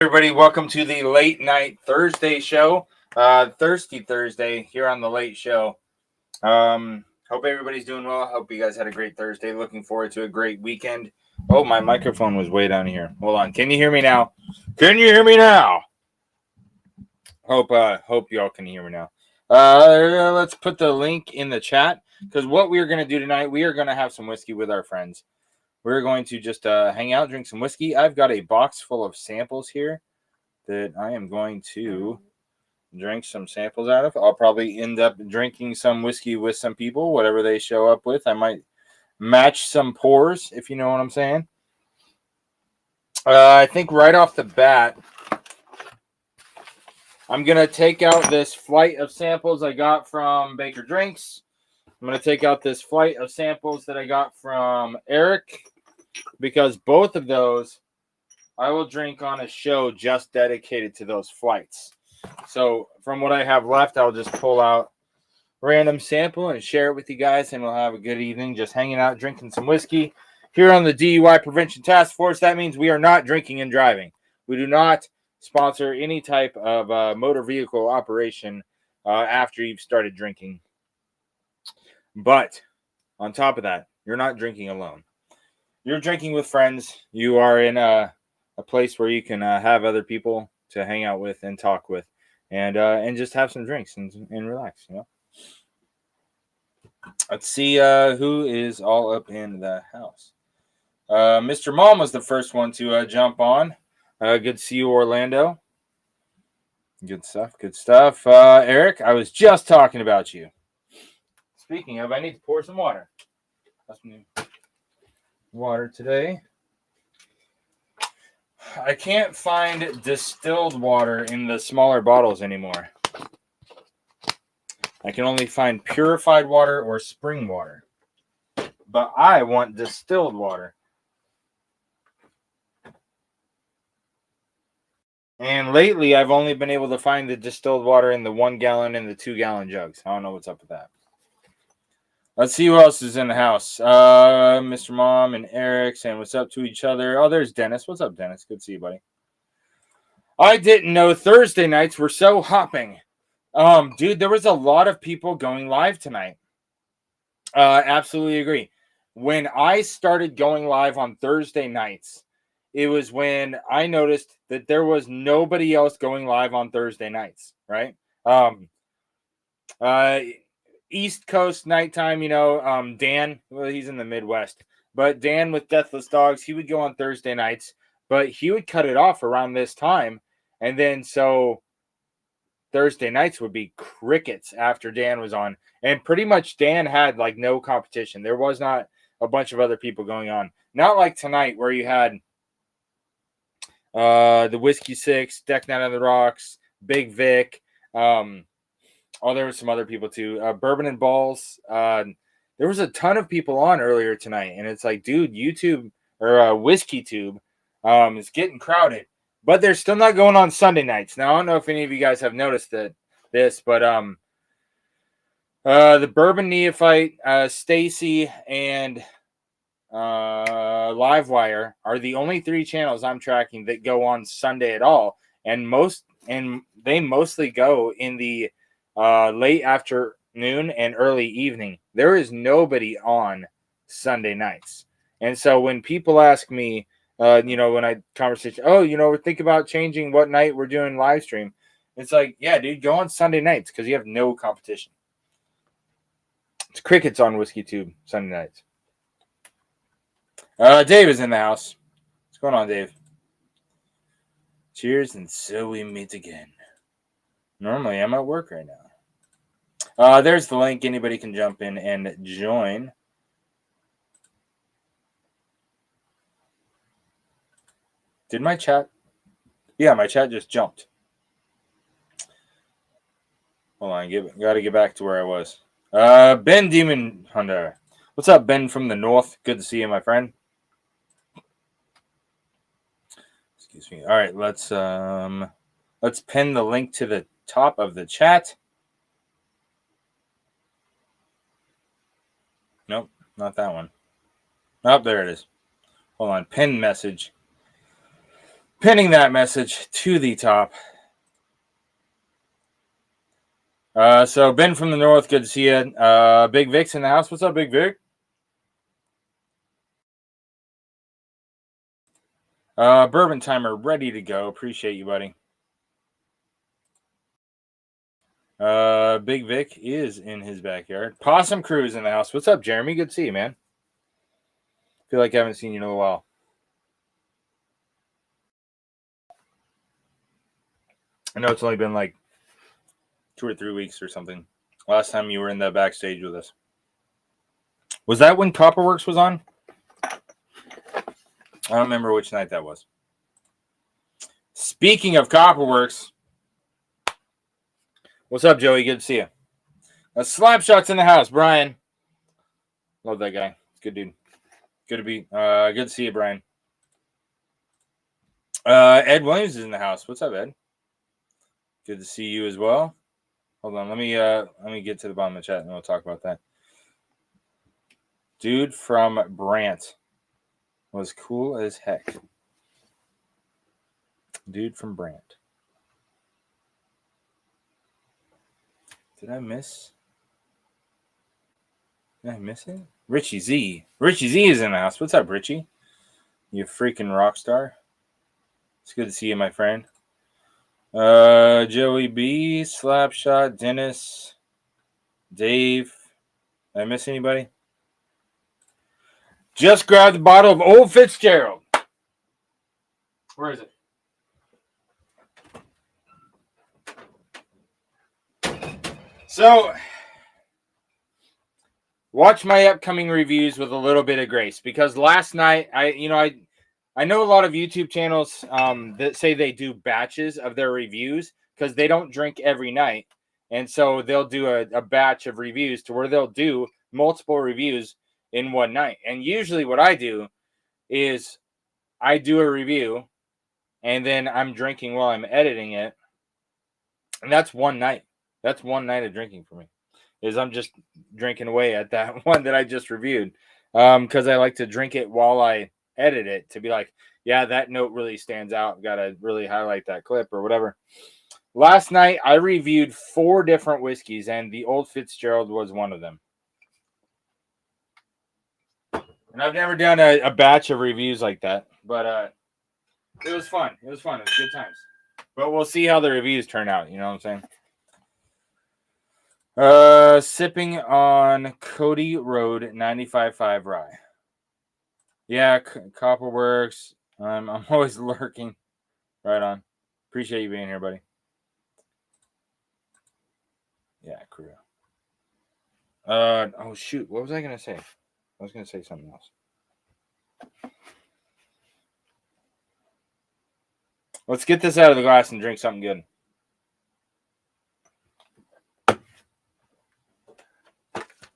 Everybody, welcome to the Late Night Thursday show. Thirsty Thursday here on the Late Show. Hope everybody's doing well. Hope you guys had a great Thursday. Looking forward to a great weekend. Oh, my microphone was way down here. Hold on. Can you hear me now? Can you hear me now? Hope y'all can hear me now. Let's put the link in the chat because what we're going to do tonight, we are going to have some whiskey with our friends. We're going to just hang out, drink some whiskey. I've got a box full of samples here that I am going to drink some samples out of. I'll probably end up drinking some whiskey with some people, whatever they show up with. I might match some pours, if you know what I'm saying. I think right off the bat, I'm going to take out this flight of samples I got from Baker Drinks. I'm going to take out this flight of samples that I got from Eric, because both of those I will drink on a show just dedicated to those flights. So from what I have left, I'll just pull out a random sample and share it with you guys, and we'll have a good evening just hanging out, drinking some whiskey here on the DUI Prevention Task Force. That means we are not drinking and driving. We do not sponsor any type of motor vehicle operation after you've started drinking. But on top of that, you're not drinking alone. You're drinking with friends. You are in a place where you can have other people to hang out with and talk with, and just have some drinks and relax. You know. Let's see who is all up in the house. Mr. Mom was the first one to jump on. Good to see you, Orlando. Good stuff. Good stuff. Eric, I was just talking about you. Speaking of, I need to pour some water. That's new water today. I can't find distilled water in the smaller bottles anymore. I can only find purified water or spring water. But I want distilled water. And lately, I've only been able to find the distilled water in the 1 gallon and the 2 gallon jugs. I don't know what's up with that. Let's see who else is in the house. Mr. Mom and Eric saying what's up to each other. Oh, there's Dennis. What's up, Dennis? Good to see you, buddy. I didn't know Thursday nights were so hopping. Dude, there was a lot of people going live tonight. Absolutely agree. When I started going live on Thursday nights, it was when I noticed that there was nobody else going live on Thursday nights, right? East Coast nighttime, you know, Dan, well, he's in the Midwest, but Dan with Deathless Dogs, he would go on Thursday nights, but he would cut it off around this time. And then so Thursday nights would be crickets after Dan was on. And pretty much Dan had like no competition. There was not a bunch of other people going on. Not like tonight where you had the Whiskey Six, Deck Night on the Rocks, Big Vic, oh, there were some other people too. Bourbon and Balls. There was a ton of people on earlier tonight, and it's like, dude, YouTube or Whiskey Tube is getting crowded, but they're still not going on Sunday nights. Now, I don't know if any of you guys have noticed this, but the Bourbon Neophyte, Stacy, and Livewire are the only 3 channels I'm tracking that go on Sunday at all, and they mostly go in the late afternoon and early evening. There is nobody on Sunday nights. And so when people ask me, you know, when I conversation, oh, you know, we're thinking about changing what night we're doing live stream. It's like, yeah, dude, go on Sunday nights because you have no competition. It's crickets on Whiskey Tube Sunday nights. Dave is in the house. What's going on, Dave? Cheers, and so we meet again. Normally, I'm at work right now. There's the link. Anybody can jump in and join. Did my chat? Yeah, my chat just jumped. Hold on. Got to get back to where I was. Ben Demon Hunter. What's up, Ben from the north? Good to see you, my friend. Excuse me. All right, let's pin the link to the top of the chat. Nope, not that one. Oh, there it is. Hold on. Pin message. Pinning that message to the top. So Ben from the North, good to see you. Big Vic's in the house. What's up, Big Vic? Bourbon timer ready to go. Appreciate you, buddy. Big Vic is in his backyard. Possum Crew's in the house. What's up, Jeremy? Good to see you, man. Feel like I haven't seen you in a while. I know it's only been like 2 or 3 weeks or something. Last time you were in the backstage with us. Was that when Copperworks was on? I don't remember which night that was. Speaking of Copperworks, what's up, Joey? Good to see you. Slapshot's in the house, Brian. Love that guy. Good dude. Good to see you, Brian. Ed Williams is in the house. What's up, Ed? Good to see you as well. Hold on, let me get to the bottom of the chat and we'll talk about that. Dude from Brant was cool as heck. Dude from Brant. Did I miss it? Richie Z. Richie Z is in the house. What's up, Richie? You freaking rock star. It's good to see you, my friend. Joey B, Slapshot, Dennis, Dave. Did I miss anybody? Just grabbed the bottle of Old Fitzgerald. Where is it? So, watch my upcoming reviews with a little bit of grace, because last night I know a lot of YouTube channels that say they do batches of their reviews because they don't drink every night, and so they'll do a batch of reviews to where they'll do multiple reviews in one night. And usually what I do is I do a review and then I'm drinking while I'm editing it, and that's one night. That's one night of drinking for me. Is I'm just drinking away at that one that I just reviewed, because I like to drink it while I edit it to be like, yeah, that note really stands out. Got to really highlight that clip or whatever. Last night I reviewed 4 different whiskeys, and the Old Fitzgerald was one of them. And I've never done a batch of reviews like that, but it was fun. It was fun. It was good times. But we'll see how the reviews turn out. You know what I'm saying? Sipping on Cody Road 95.5 rye. Yeah, Copperworks. I'm always lurking. Right on. Appreciate you being here, buddy. Yeah, crew. Oh shoot, what was I gonna say? I was gonna say something else. Let's get this out of the glass and drink something good.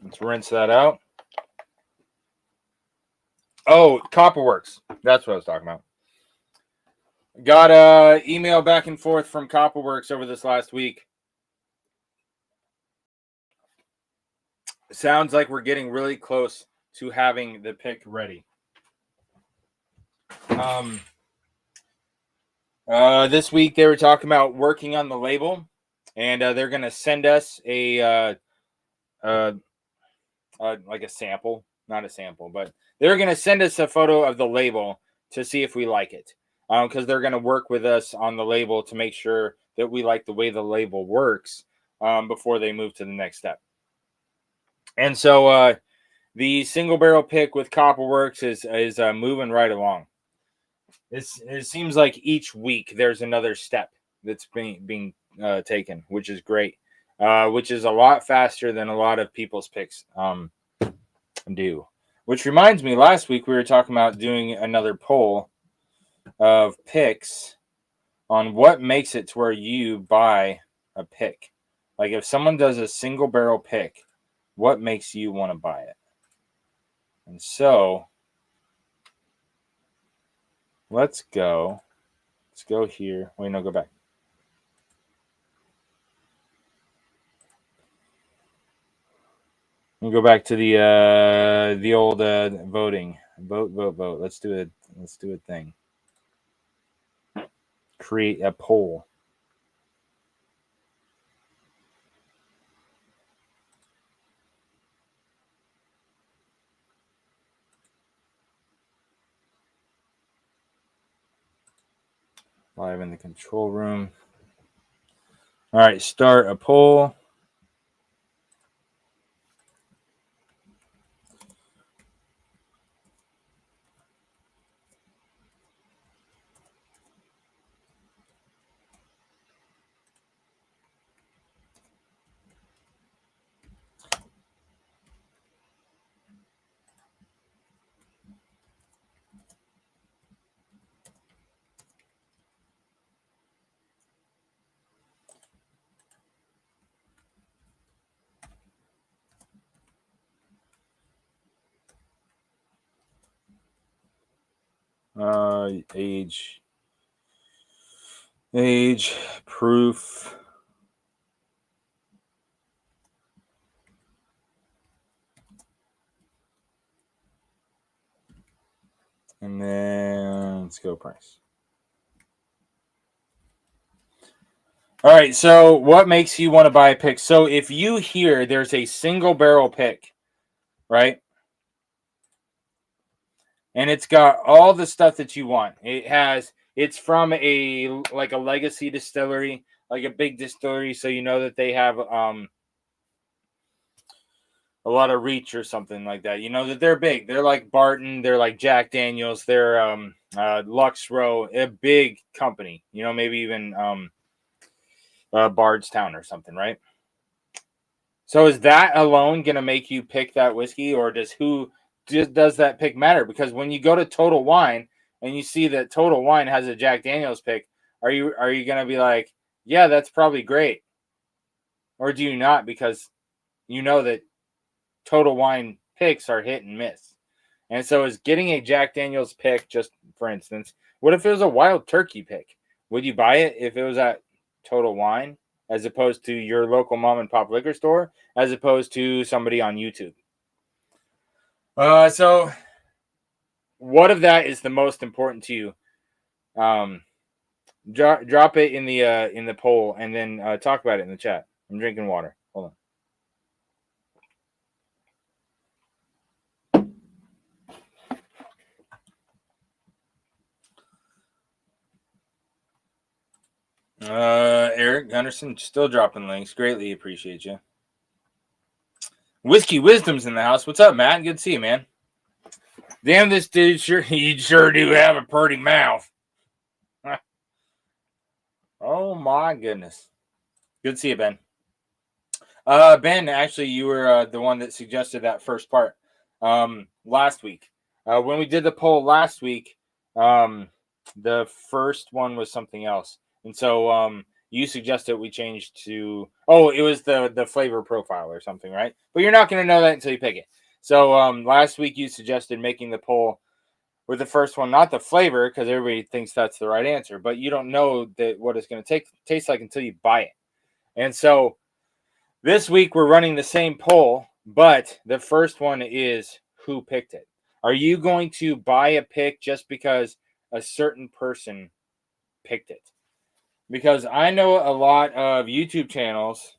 Let's rinse that out. Oh, Copperworks. That's what I was talking about. Got a email back and forth from Copperworks over this last week. Sounds like we're getting really close to having the pick ready. This week they were talking about working on the label, and they're going to send us a like a sample, not a sample, but they're going to send us a photo of the label to see if we like it, because they're going to work with us on the label to make sure that we like the way the label works before they move to the next step. And so the single barrel pick with Copperworks is moving right along. It seems like each week there's another step that's being taken, which is great, which is a lot faster than a lot of people's picks do. Which reminds me, last week we were talking about doing another poll of picks on what makes it to where you buy a pick. Like if someone does a single barrel pick, what makes you want to buy it? And so let's go here. Wait, no, go back. We'll go back to the old voting. Vote. Let's do a thing. create a poll. Live in the control room. All right, start a poll. Age, proof. And then let's go price. All right, so what makes you want to buy a pick? So if you hear there's a single barrel pick, right? And it's got all the stuff that you want. It's from a legacy distillery, like a big distillery, so you know that they have a lot of reach or something like that. You know that they're big. They're like Barton, they're like Jack Daniels, they're Lux Row, a big company. You know, maybe even Bardstown or something, right? So is that alone going to make you pick that whiskey, or does that pick matter? Because when you go to Total Wine and you see that Total Wine has a Jack Daniels pick, are you going to be like, yeah, that's probably great, or do you not? Because you know that Total Wine picks are hit and miss, and so is getting a Jack Daniels pick. Just for instance, what if it was a Wild Turkey pick? Would you buy it if it was at Total Wine, as opposed to your local mom and pop liquor store, as opposed to somebody on YouTube? So what of that is the most important to you? Drop it in the poll, and then talk about it in the chat. I'm drinking water. Hold on. Eric Gunderson still dropping links. Greatly appreciate you. Whiskey Wisdom's in the house. What's up, Matt? Good to see you, man. Damn, this dude you sure do have a pretty mouth. Oh my goodness. Good to see you, Ben. Ben, actually, you were the one that suggested that first part last week. When we did the poll last week, the first one was something else. And so you suggested we change to, it was the flavor profile or something, right? But you're not going to know that until you pick it. So last week you suggested making the poll with the first one, not the flavor, because everybody thinks that's the right answer, but you don't know that what it's going to taste like until you buy it. And so this week we're running the same poll, but the first one is who picked it. Are you going to buy a pick just because a certain person picked it? Because I know a lot of YouTube channels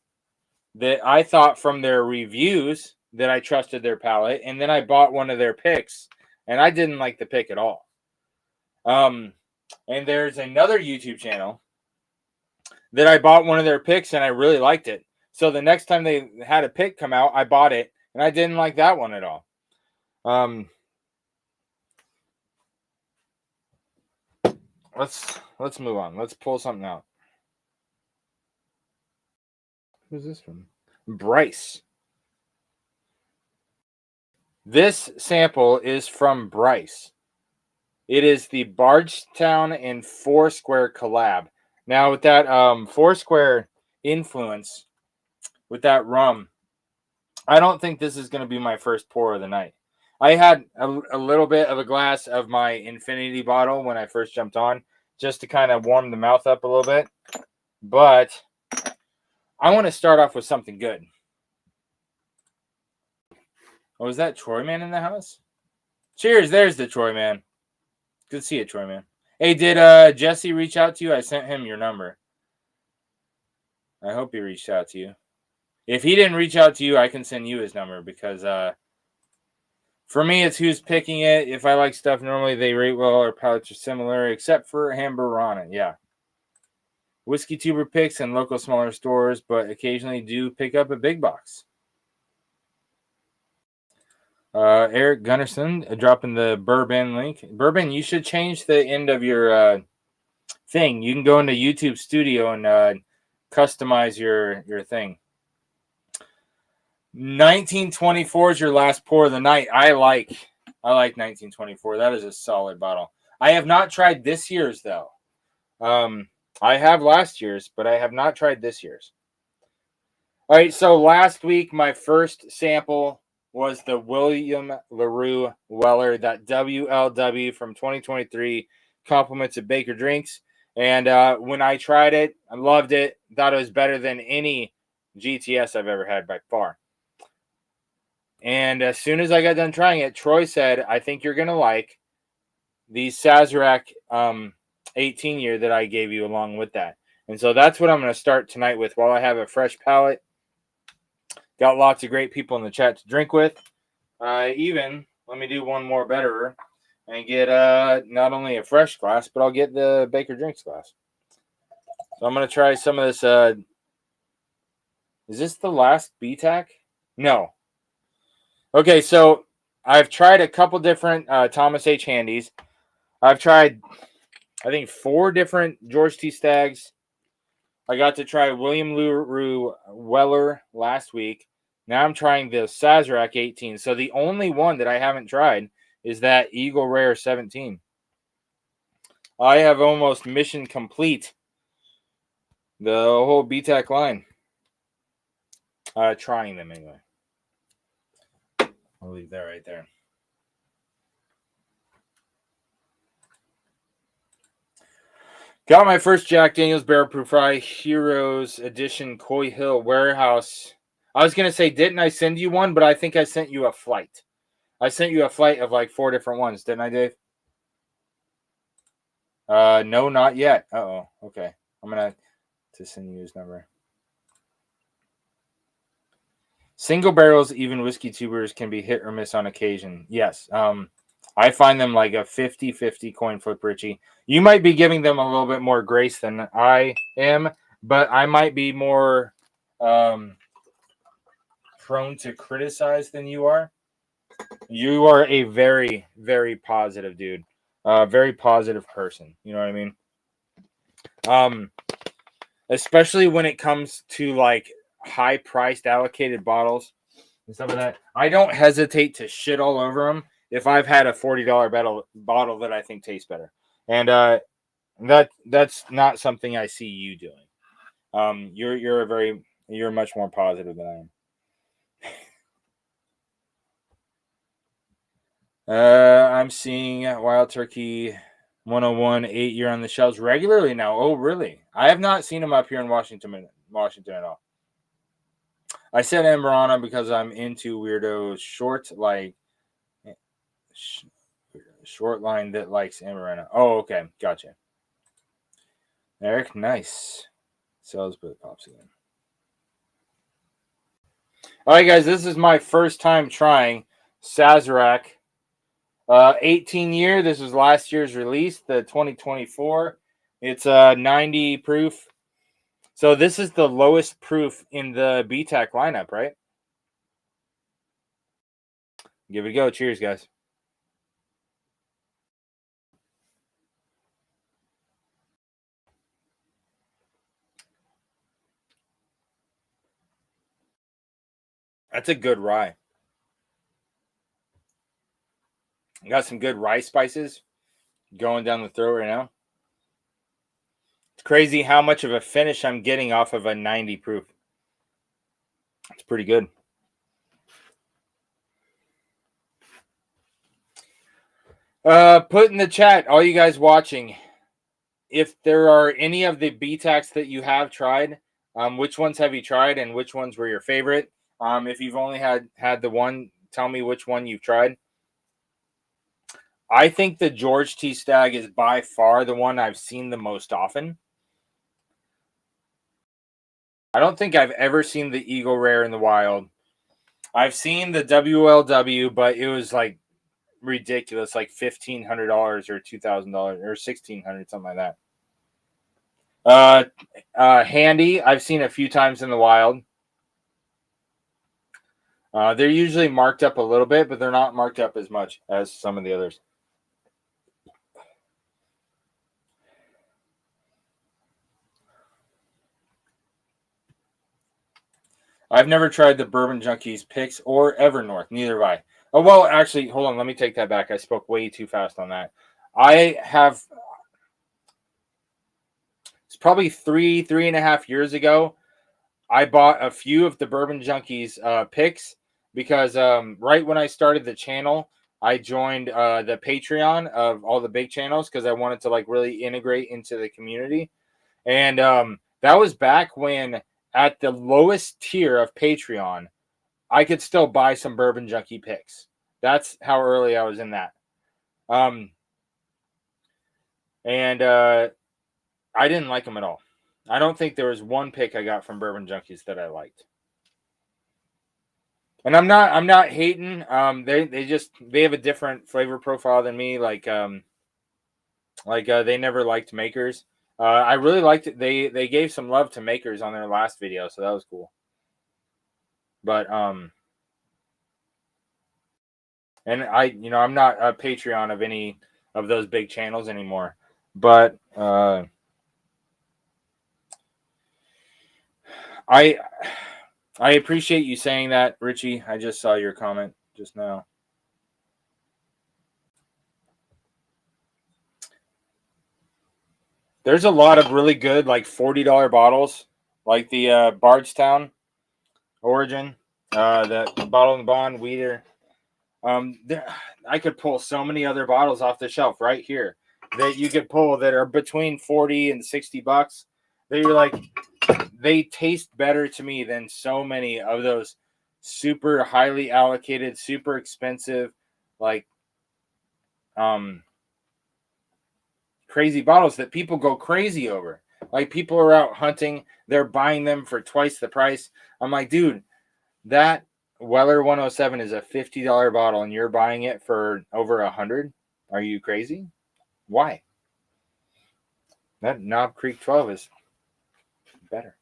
that I thought from their reviews that I trusted their palate, and then I bought one of their picks and I didn't like the pick at all. And there's another YouTube channel that I bought one of their picks and I really liked it. So the next time they had a pick come out, I bought it and I didn't like that one at all. Let's move on. Let's pull something out. Who's this from? Bryce. This sample is from Bryce. It is the Bardstown and Foursquare collab. Now with that Foursquare influence, with that rum, I don't think this is going to be my first pour of the night. I had a little bit of a glass of my Infinity bottle when I first jumped on, just to kind of warm the mouth up a little bit. But I want to start off with something good. Oh, is that Troy Man in the house? Cheers, there's the Troy Man. Good to see you, Troy Man. Hey, did Jesse reach out to you? I sent him your number. I hope he reached out to you. If he didn't reach out to you, I can send you his number because for me, it's who's picking it. If I like stuff, normally they rate well or palates are similar, except for Hamburana. Yeah. Whiskey tuber picks and local smaller stores, but occasionally do pick up a big box. Eric Gunnarsson dropping the Bourbon link. Bourbon, you should change the end of your thing. You can go into YouTube Studio and customize your thing. 1924 is your last pour of the night. I like 1924. That is a solid bottle. I have not tried this year's though. I have last year's, but I have not tried this year's. All right, so last week my first sample was the William LaRue Weller, that WLW from 2023, compliments of Baker Drinks. And when I tried it, I loved it. Thought it was better than any GTS I've ever had by far. And as soon as I got done trying it, Troy said, I think you're going to like the Sazerac 18 year that I gave you along with that. And so that's what I'm going to start tonight with while I have a fresh palate. Got lots of great people in the chat to drink with. Even, let me do one more betterer and get not only a fresh glass, but I'll get the Baker Drinks glass. So I'm going to try some of this. Is this the last BTAC? No. Okay, so I've tried a couple different Thomas H. Handies. I've tried, I think, 4 different George T. Staggs. I got to try William LaRue Weller last week. Now I'm trying the Sazerac 18. So the only one that I haven't tried is that Eagle Rare 17. I have almost mission complete the whole BTAC line. Trying them anyway. I'll leave that right there. Got my first Jack Daniel's Barrel Proof Rye Heroes Edition Coy Hill Warehouse. I was going to say, didn't I send you one? But I think I sent you a flight. I sent you a flight of like 4 different ones. Didn't I, Dave? No, not yet. Uh-oh. Okay. I'm going to send you his number. Single barrels, even whiskey tubers, can be hit or miss on occasion. Yes. I find them like a 50-50 coin flip, Richie. You might be giving them a little bit more grace than I am, but I might be more prone to criticize than you are. You are a very, very positive dude. Very positive person. You know what I mean? Especially when it comes to like high-priced allocated bottles and stuff like that. I don't hesitate to shit all over them if I've had a $40 bottle that I think tastes better. And that's not something I see you doing. You're much more positive than I am. I'm seeing Wild Turkey 101 8-year on the shelves regularly now. Oh, really? I have not seen them up here in Washington at all. I said Amberana because I'm into weirdo short line that likes Amarena. Oh, okay. Gotcha. Eric, nice. Sells, but pops again. All right, guys. This is my first time trying Sazerac 18 year. This was last year's release, the 2024. It's 90 proof. So this is the lowest proof in the BTAC lineup, right? Give it a go. Cheers, guys. That's a good rye. Got some good rye spices going down the throat right now. It's crazy how much of a finish I'm getting off of a 90 proof. It's pretty good. Put in the chat, all you guys watching, if there are any of the BTACs that you have tried, which ones have you tried and which ones were your favorite? If you've only had the one, tell me which one you've tried. I think the George T. Stagg is by far the one I've seen the most often. I don't think I've ever seen the Eagle Rare in the wild. I've seen the WLW, but it was like ridiculous, like $1,500 or $2,000 or $1,600, something like that. Handy, I've seen a few times in the wild. They're usually marked up a little bit, but they're not marked up as much as some of the others. I've never tried the Bourbon Junkies picks or Evernorth. Neither have I. Oh, well, actually, hold on. Let me take that back. I spoke way too fast on that. I have. It's probably 3.5 years ago. I bought a few of the Bourbon Junkies picks because right when I started the channel, I joined the Patreon of all the big channels because I wanted to like really integrate into the community. And that was back when at the lowest tier of Patreon, I could still buy some Bourbon Junkie picks. That's how early I was in that. And I didn't like them at all. I don't think there was one pick I got from Bourbon Junkies that I liked. And I'm not hating. They have a different flavor profile than me. Like they never liked Makers. I really liked it. They gave some love to Makers on their last video, so that was cool. But and I'm not a Patreon of any of those big channels anymore. But I appreciate you saying that, Richie. I just saw your comment just now. There's a lot of really good, like $40 bottles, like the Bardstown Origin, the Bottle and Bond Weeder. I could pull so many other bottles off the shelf right here that you could pull that are between $40 and $60. That you're like, they taste better to me than so many of those super highly allocated, super expensive, like crazy bottles that people go crazy over. Like people are out hunting, they're buying them for twice the price. I'm like, dude, that Weller 107 is a $50 bottle and you're buying it for over $100. Are you crazy? Why? That Knob Creek 12 is better.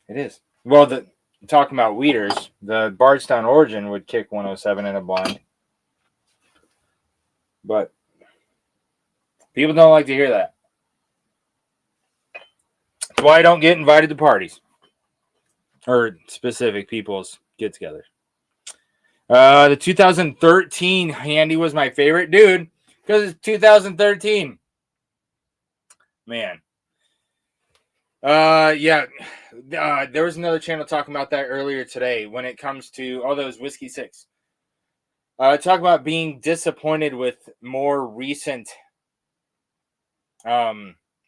It is. Well, talking about weeders, the Bardstown Origin would kick 107 in a blind. But people don't like to hear that. That's why I don't get invited to parties. Or specific people's get-togethers. The 2013 Handy was my favorite, dude, because it's 2013. Man. Yeah. There was another channel talking about that earlier today when it comes to all those Whiskey 6. Talk about being disappointed with more recent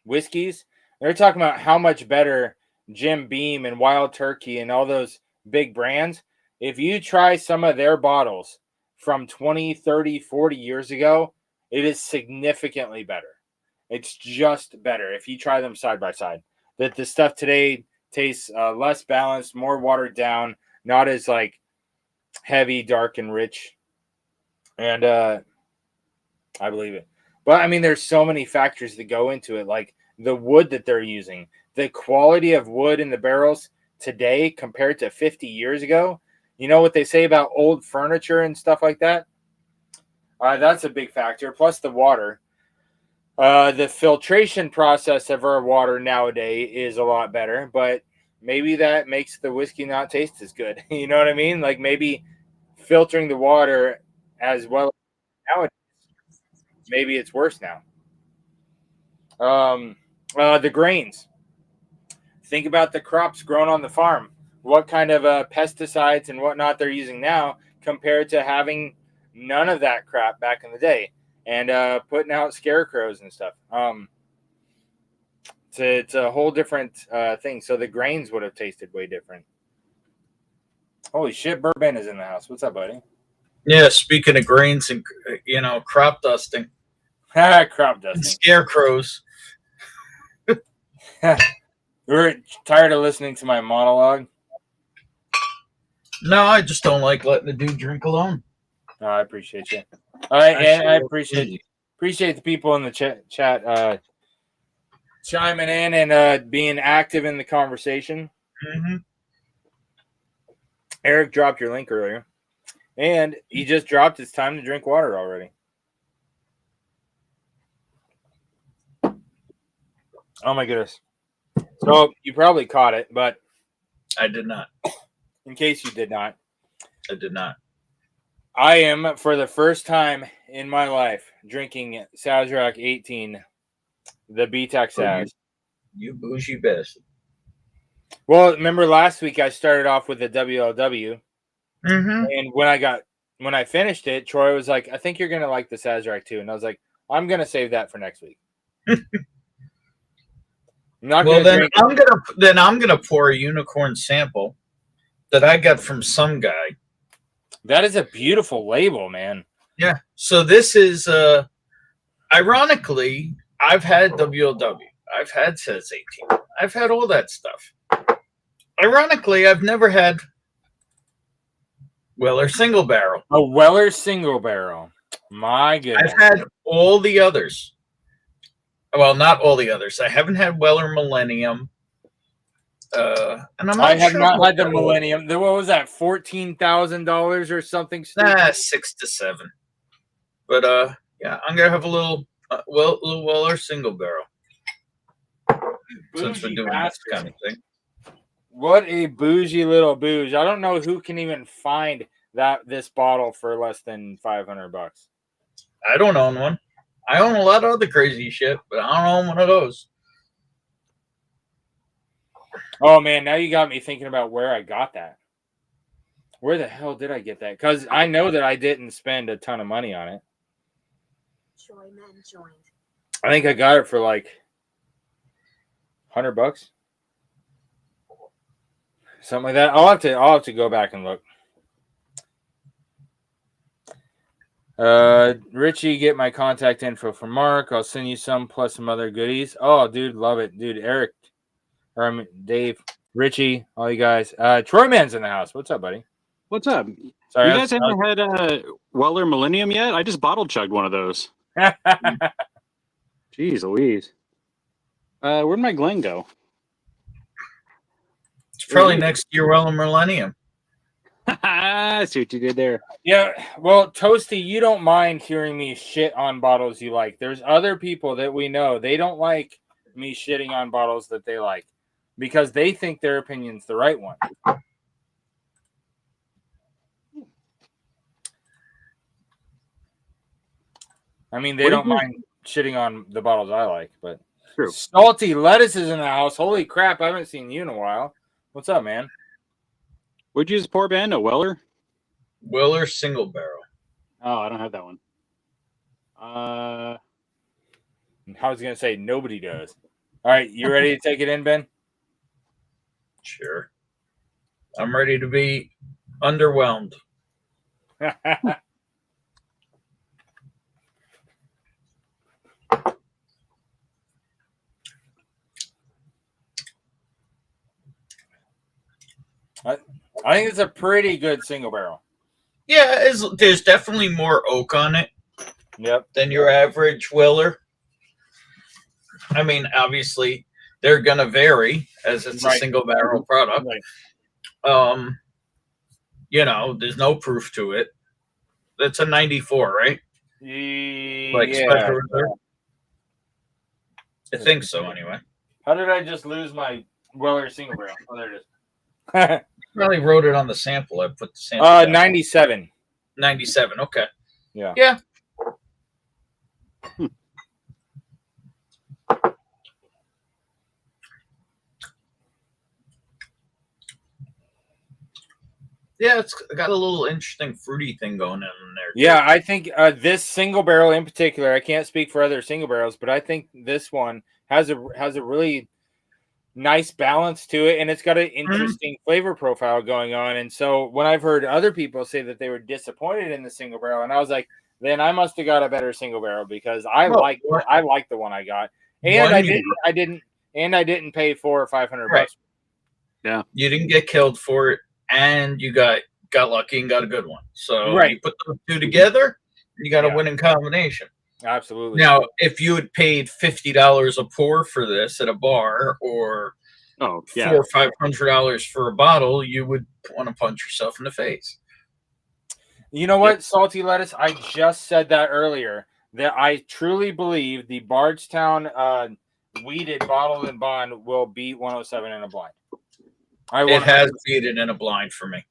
whiskeys. They're talking about how much better Jim Beam and Wild Turkey and all those big brands. If you try some of their bottles from 20, 30, 40 years ago, it is significantly better. It's just better if you try them side by side. That the stuff today tastes less balanced, more watered down, not as like heavy, dark, and rich. And I believe it. But I mean, there's so many factors that go into it, like the wood that they're using, the quality of wood in the barrels today compared to 50 years ago. You know what they say about old furniture and stuff like that? That's a big factor. Plus the water. The filtration process of our water nowadays is a lot better, but maybe that makes the whiskey not taste as good. You know what I mean? Like maybe filtering the water as well nowadays, maybe it's worse now. The grains. Think about the crops grown on the farm. What kind of pesticides and whatnot they're using now compared to having none of that crap back in the day and putting out scarecrows and stuff. It's a whole different thing. So the grains would have tasted way different. Holy shit, Bourbon is in the house. What's up, buddy? Yeah, speaking of grains and crop dusting, Crop and dusting. scarecrows. We're tired of listening to my monologue. No, I just don't like letting the dude drink alone. No, I appreciate you. All right, and I appreciate the people in the chat chiming in and being active in the conversation. Mm-hmm. Eric dropped your link earlier, and he just dropped "It's time to drink water" already. Oh my goodness! So you probably caught it, but I did not. In case you did not, I did not. I am, for the first time in my life, drinking Sazerac 18, the BTEC Saz. You bougie bastard. Well, remember last week I started off with the WLW, and when I finished it, Troy was like, "I think you're gonna like the Sazerac too," and I was like, "I'm gonna save that for next week." I'm gonna pour a unicorn sample that I got from some guy. That is a beautiful label, man. Yeah. So this is ironically, I've had WLW, I've had Saz 18, I've had all that stuff. Ironically, I've never had Weller Single Barrel. A Weller Single Barrel. My goodness. I've had all the others. Well, not all the others. I haven't had Weller Millennium. And I have not had the Millennium. What was that? $14,000 or something? Stupid? 6 to 7. But yeah, I'm gonna have a little Weller Single Barrel. Since we're doing this kind of thing. What a bougie little bouge! I don't know who can even find this bottle for less than $500. I don't own one. I own a lot of other crazy shit, but I don't own one of those. Oh man, now you got me thinking about where I got that. Where the hell did I get that? Because I know that I didn't spend a ton of money on it. I think I got it for like $100, something like that. I'll have to go back and look. Richie, get my contact info from Mark. I'll send you some plus some other goodies. Oh, dude, love it, dude. Eric, Dave, Richie, all you guys. Troy Man's in the house. What's up, buddy? What's up? Sorry, you guys haven't had Weller Millennium yet? I just bottle chugged one of those. Jeez Louise. Where'd my Glen go? It's probably next to your Weller Millennium. I see what you did there. Yeah, well, Toasty, you don't mind hearing me shit on bottles you like. There's other people that we know, they don't like me shitting on bottles that they like because they think their opinion's the right one. I mean, they don't mind shitting on the bottles I like, but true. Salty Lettuce is in the house. Holy crap, I haven't seen you in a while. What's up, man? Would you just pour, Ben? A Weller? Weller Single Barrel. Oh, I don't have that one. I was going to say nobody does. All right, you ready to take it in, Ben? Sure. I'm ready to be underwhelmed. I think it's a pretty good single barrel. Yeah, there's definitely more oak on it. Yep. Than your average Weller. I mean, obviously, they're gonna vary as it's a single barrel product. Right. There's no proof to it. That's a 94, right? Like special reserve. I think so, anyway. How did I just lose my Weller single barrel? Oh, there it is. Probably wrote it on the sample. I put the sample. 97. 97. Okay. Yeah. Yeah. Yeah, it's got a little interesting fruity thing going on in there. Yeah, I think this single barrel in particular, I can't speak for other single barrels, but I think this one has a really nice balance to it, and it's got an interesting flavor profile going on. And so when I've heard other people say that they were disappointed in the single barrel, and I was like, then I must have got a better single barrel because I like the one I got, and I didn't pay $400 or $500. Yeah, you didn't get killed for it, and you got lucky and got a good one. So you put those two together, you got a winning combination. Absolutely. Now, if you had paid $50 a pour for this at a bar, or $400 or $500 for a bottle, you would want to punch yourself in the face. You know what, Salty Lettuce? I just said that earlier, that I truly believe the Bardstown weeded bottled and bond will beat 107 in a blind. It has beat it in a blind for me.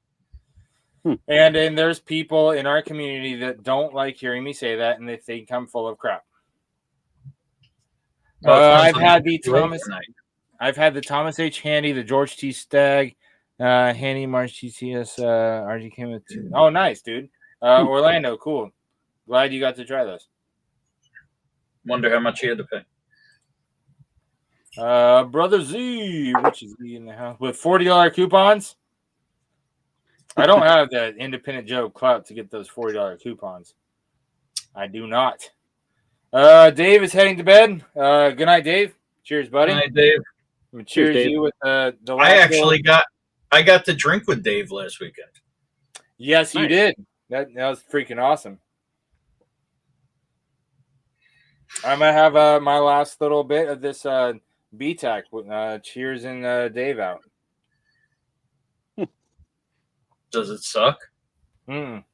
And then there's people in our community that don't like hearing me say that, and they think I'm full of crap. I've had the Thomas H. Handy, the George T. Stagg, Handy March TCS, RG came with two. Oh, nice, dude. Orlando, cool. Glad you got to try those. Wonder how much you had to pay. Brother Z, which is Z in the house, with $40 coupons. I don't have that Independent Joe clout to get those $40 coupons. I do not. Dave is heading to bed. Good night, Dave. Cheers, buddy. Good night, Dave. Cheers, Dave. You with the I got to drink with Dave last weekend. Yes, nice. You did. That was freaking awesome. I'm gonna have my last little bit of this BTAC. Cheers and Dave out. Does it suck? That's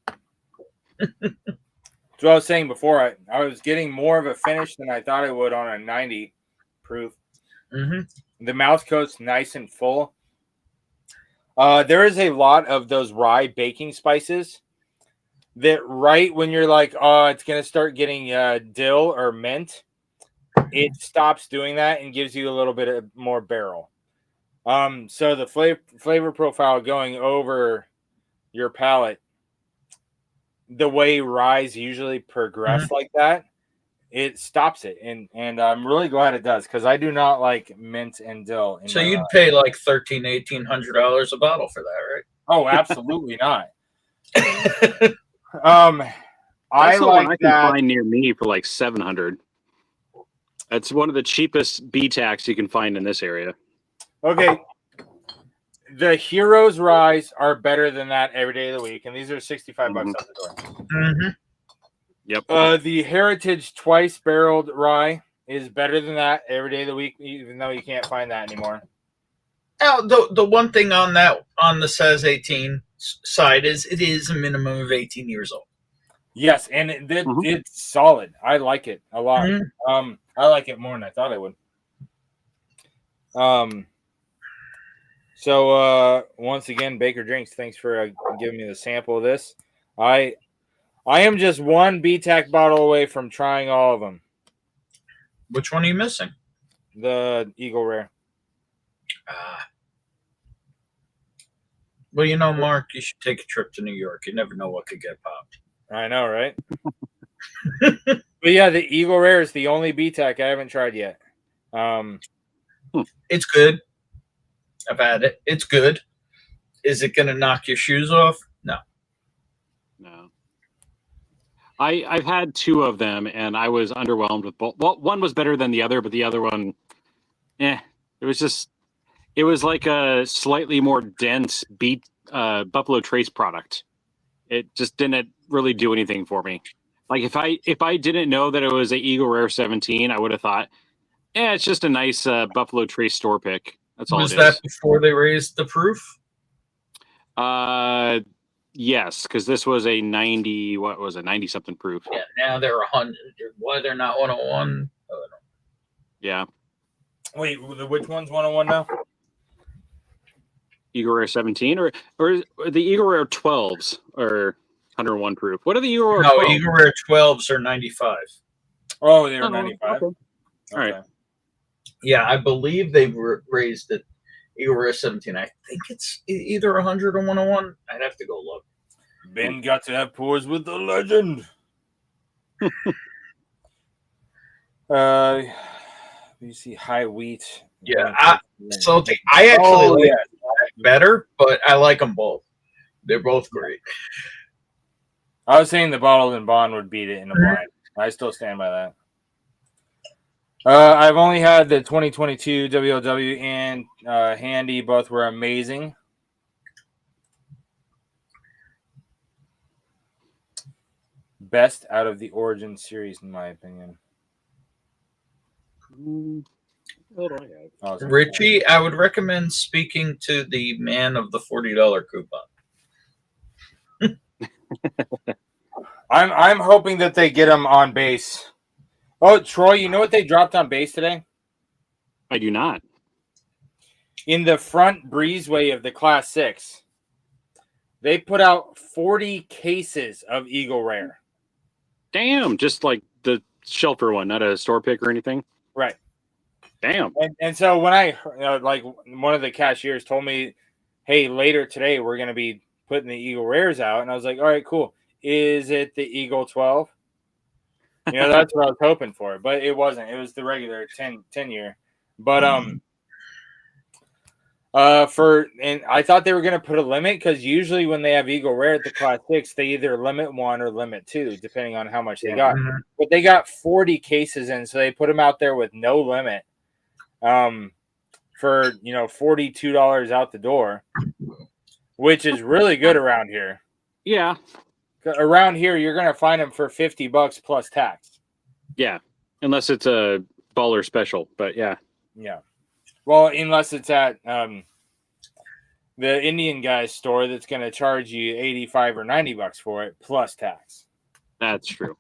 what I was saying before. I was getting more of a finish than I thought I would on a 90 proof. The mouth coat's nice and full. There is a lot of those rye baking spices that right when you're like, oh, it's going to start getting dill or mint, it stops doing that and gives you a little bit of more barrel. So the flavor profile going over your palate, the way ryes usually progress like that, it stops it, and I'm really glad it does because I do not like mint and dill. So you'd pay like $1,800 a bottle for that, right? Oh, absolutely not. That's I the like one I can find near me for like $700. That's one of the cheapest BTACs you can find in this area. Okay. The Heroes Ryes are better than that every day of the week, and these are $65 out the door. Yep. The Heritage Twice Barreled Rye is better than that every day of the week, even though you can't find that anymore. Now, the one thing on the says 18 side is it is a minimum of 18 years old. Yes, and it's solid. I like it a lot. I like it more than I thought I would. So once again, Baker Drinks, thanks for giving me the sample of this. I am just one BTAC bottle away from trying all of them. Which one are you missing? The Eagle Rare. Well, you know, Mark, you should take a trip to New York. You never know what could get popped. I know, right? But yeah, the Eagle Rare is the only BTAC I haven't tried yet. It's good. I've had it. It's good. Is it going to knock your shoes off? No. I've had two of them, and I was underwhelmed with both. Well, one was better than the other, but the other one, it was like a slightly more dense Buffalo Trace product. It just didn't really do anything for me. Like if I didn't know that it was a Eagle Rare 17, I would have thought, it's just a nice Buffalo Trace store pick. That's all. Was that before they raised the proof? Yes, because this was a 90. What was it? 90-something proof. Yeah. Now they're 100. Why they're not 101? Yeah. Wait, which one's 101 now? Eagle Rare 17 or the Eagle Rare 12s or 101 proof. What are the Eagle Rare? No, 12? Eagle Rare 12s are 95. Oh, they were 95. Okay. All right. Yeah, I believe they raised it. Eagle Rare 17. I think it's either 100 or 101. I'd have to go look. Ben got to have pours with the legend. You see high wheat Yeah, I actually like that better, but I like them both. They're both great. I was saying the bottled and bond would beat it in the blind. I still stand by that. I've only had the 2022 WLW and Handy. Both were amazing. Best out of the Origin series, in my opinion. Richie, I would recommend speaking to the man of the $40 coupon. I'm hoping that they get them on base. Oh, Troy, you know what they dropped on base today? I do not. In the front breezeway of the Class 6, they put out 40 cases of Eagle Rare. Damn, just like the shelter one, not a store pick or anything. Right. Damn. And so when I like one of the cashiers told me, hey, later today we're going to be putting the Eagle Rares out, and I was like, all right, cool. Is it the Eagle 12? You know, that's what I was hoping for, but it wasn't. It was the regular 10 year. But and I thought they were going to put a limit, because usually when they have Eagle Rare at the Class 6, they either limit 1 or limit 2, depending on how much they got. But they got 40 cases in, so they put them out there with no limit. For $42 out the door, which is really good around here. Yeah. Around here, you're gonna find them for $50 plus tax. Yeah, unless it's a baller special, but yeah. Well, unless it's at the Indian guy's store that's gonna charge you $85 or $90 for it plus tax. That's true.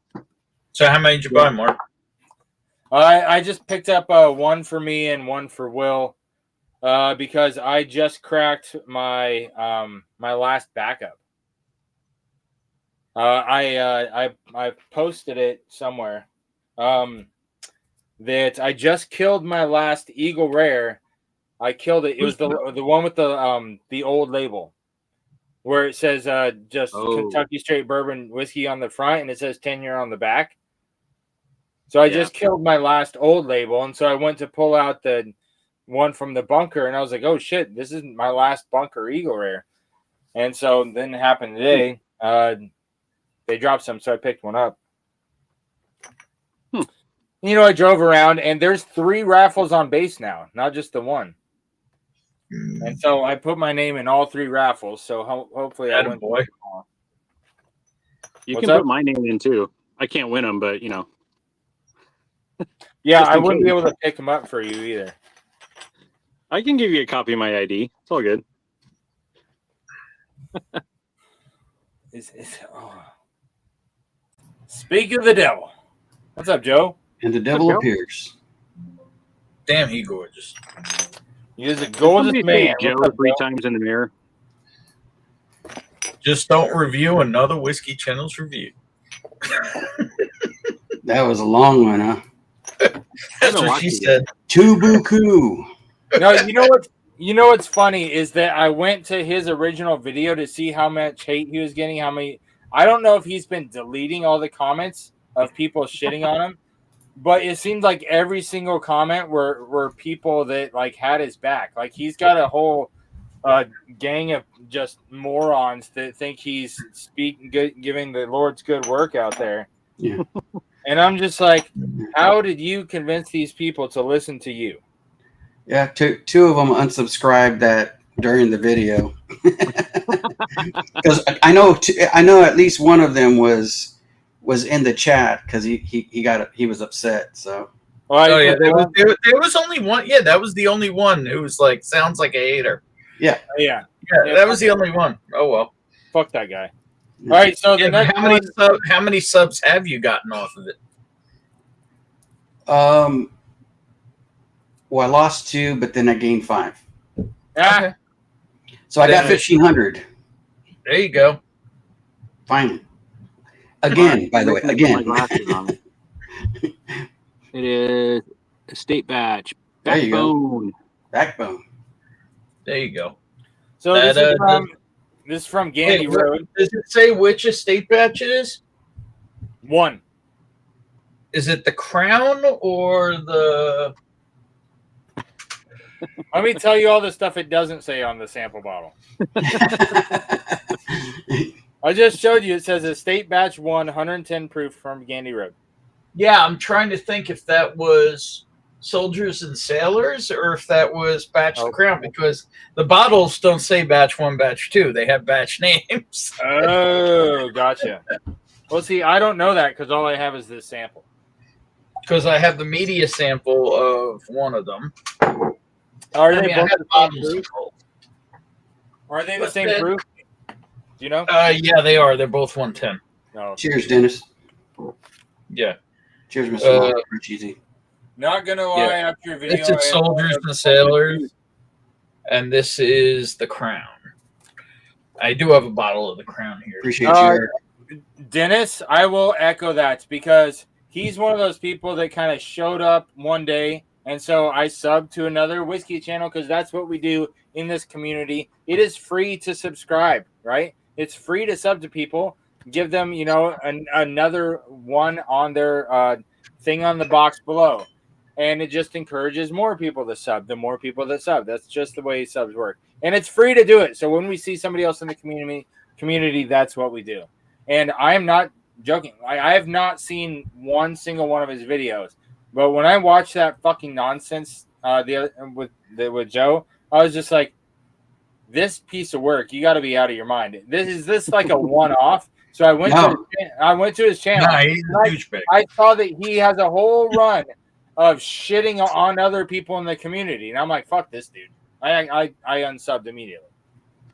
So how many did you buy, Mark? I just picked up one for me and one for Will, because I just cracked my my last backup. I posted it somewhere. That I just killed my last Eagle Rare. I killed it. It was the one with the old label, where it says just Kentucky Straight Bourbon Whiskey on the front, and it says 10-year on the back. So I just killed my last old label, and so I went to pull out the one from the bunker, and I was like, oh shit, this is my last bunker Eagle Rare. And so then it happened today. They dropped some, so I picked one up. I drove around, and there's 3 raffles on base now, not just the one. And so I put my name in all 3 raffles, so hopefully I win. Boy. You can put my name in too. I can't win them, but Yeah, I wouldn't be able to pick them up for you either. I can give you a copy of my ID. It's all good. Speak of the devil. What's up, Joe? And the devil appears. Damn, he gorgeous. He is a gorgeous man. Joe 3 times in the mirror. Just don't review another Whiskey Channel's review. That was a long one, huh? That's what she said. Tubuku. No, you know what's funny is that I went to his original video to see how much hate he was getting. I don't know if he's been deleting all the comments of people shitting on him, but it seems like every single comment were people that like had his back. Like he's got a whole gang of just morons that think he's giving the Lord's good work out there. Yeah. And I'm just like, how did you convince these people to listen to you? Yeah, two of them unsubscribed that during the video, because I know at least one of them was in the chat because he was upset. So. There was only one. Yeah, that was the only one. It was like sounds like a hater. Yeah. Yeah. That was the only one. Oh well. Fuck that guy. All right, so the next how many subs have you gotten off of it? Well, I lost 2, but then I gained 5. Okay. So I got 1,500. There you go. Finally. Again, by the way, again. It is a state batch. Backbone. Backbone. There you go. So this is from Gandy Road. Does it say which estate batch it is? 1. Is it the Crown or the Let me tell you all the stuff it doesn't say on the sample bottle. I just showed you. It says Estate Batch 1, 110 proof from Gandy Road. Yeah, I'm trying to think if that was Soldiers and Sailors or if that was Batch the Crown, because the bottles don't say Batch 1, Batch 2. They have batch names. Oh, gotcha. Well, see, I don't know that because all I have is this sample. Because I have the media sample of one of them. Are I they mean, I both have the same bottles proof? full. Are they the What's same that? proof? Do you know? Yeah, they are. They're both 110. No. Cheers, Dennis. Yeah. Cheers, Mr. Long. Rich Easy. Not gonna lie, after your video, This is Soldiers and Sailors, and this is the Crown. I do have a bottle of the Crown here. Appreciate you. Dennis, I will echo that because he's one of those people that kind of showed up one day, and so I subbed to another whiskey channel because that's what we do in this community. It is free to subscribe, right? It's free to sub to people. Give them, another one on their thing on the box below. And it just encourages more people to sub. The more people that sub, that's just the way subs work. And it's free to do it. So when we see somebody else in the community, that's what we do. And I am not joking. I have not seen one single one of his videos. But when I watched that fucking nonsense with Joe, I was just like, this piece of work, you got to be out of your mind. Is this like a one-off? So I went to his channel. Nah, he's a douchebag. I saw that he has a whole run of shitting on other people in the community, and I'm like, fuck this dude. I unsubbed immediately.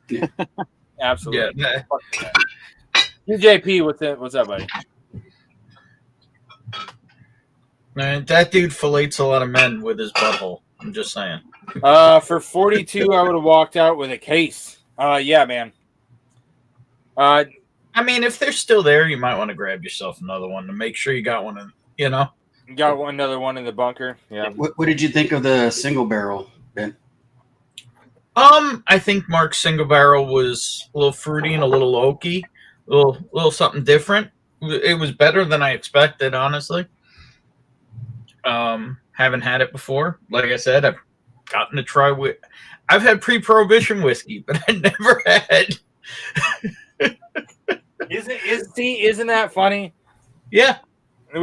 Yeah. Absolutely. Yeah. DJP, what's up, buddy? Man, that dude fillets a lot of men with his butthole. I'm just saying. For 42, I would have walked out with a case. Yeah, man. I mean, if they're still there, you might want to grab yourself another one to make sure you got one in, Got another one in the bunker. Yeah. What did you think of the single barrel, Ben? I think Mark's single barrel was a little fruity and a little oaky, a little something different. It was better than I expected, honestly. Haven't had it before. Like I said, I've gotten to try I've had pre-prohibition whiskey, but I never had. Isn't that funny? Yeah.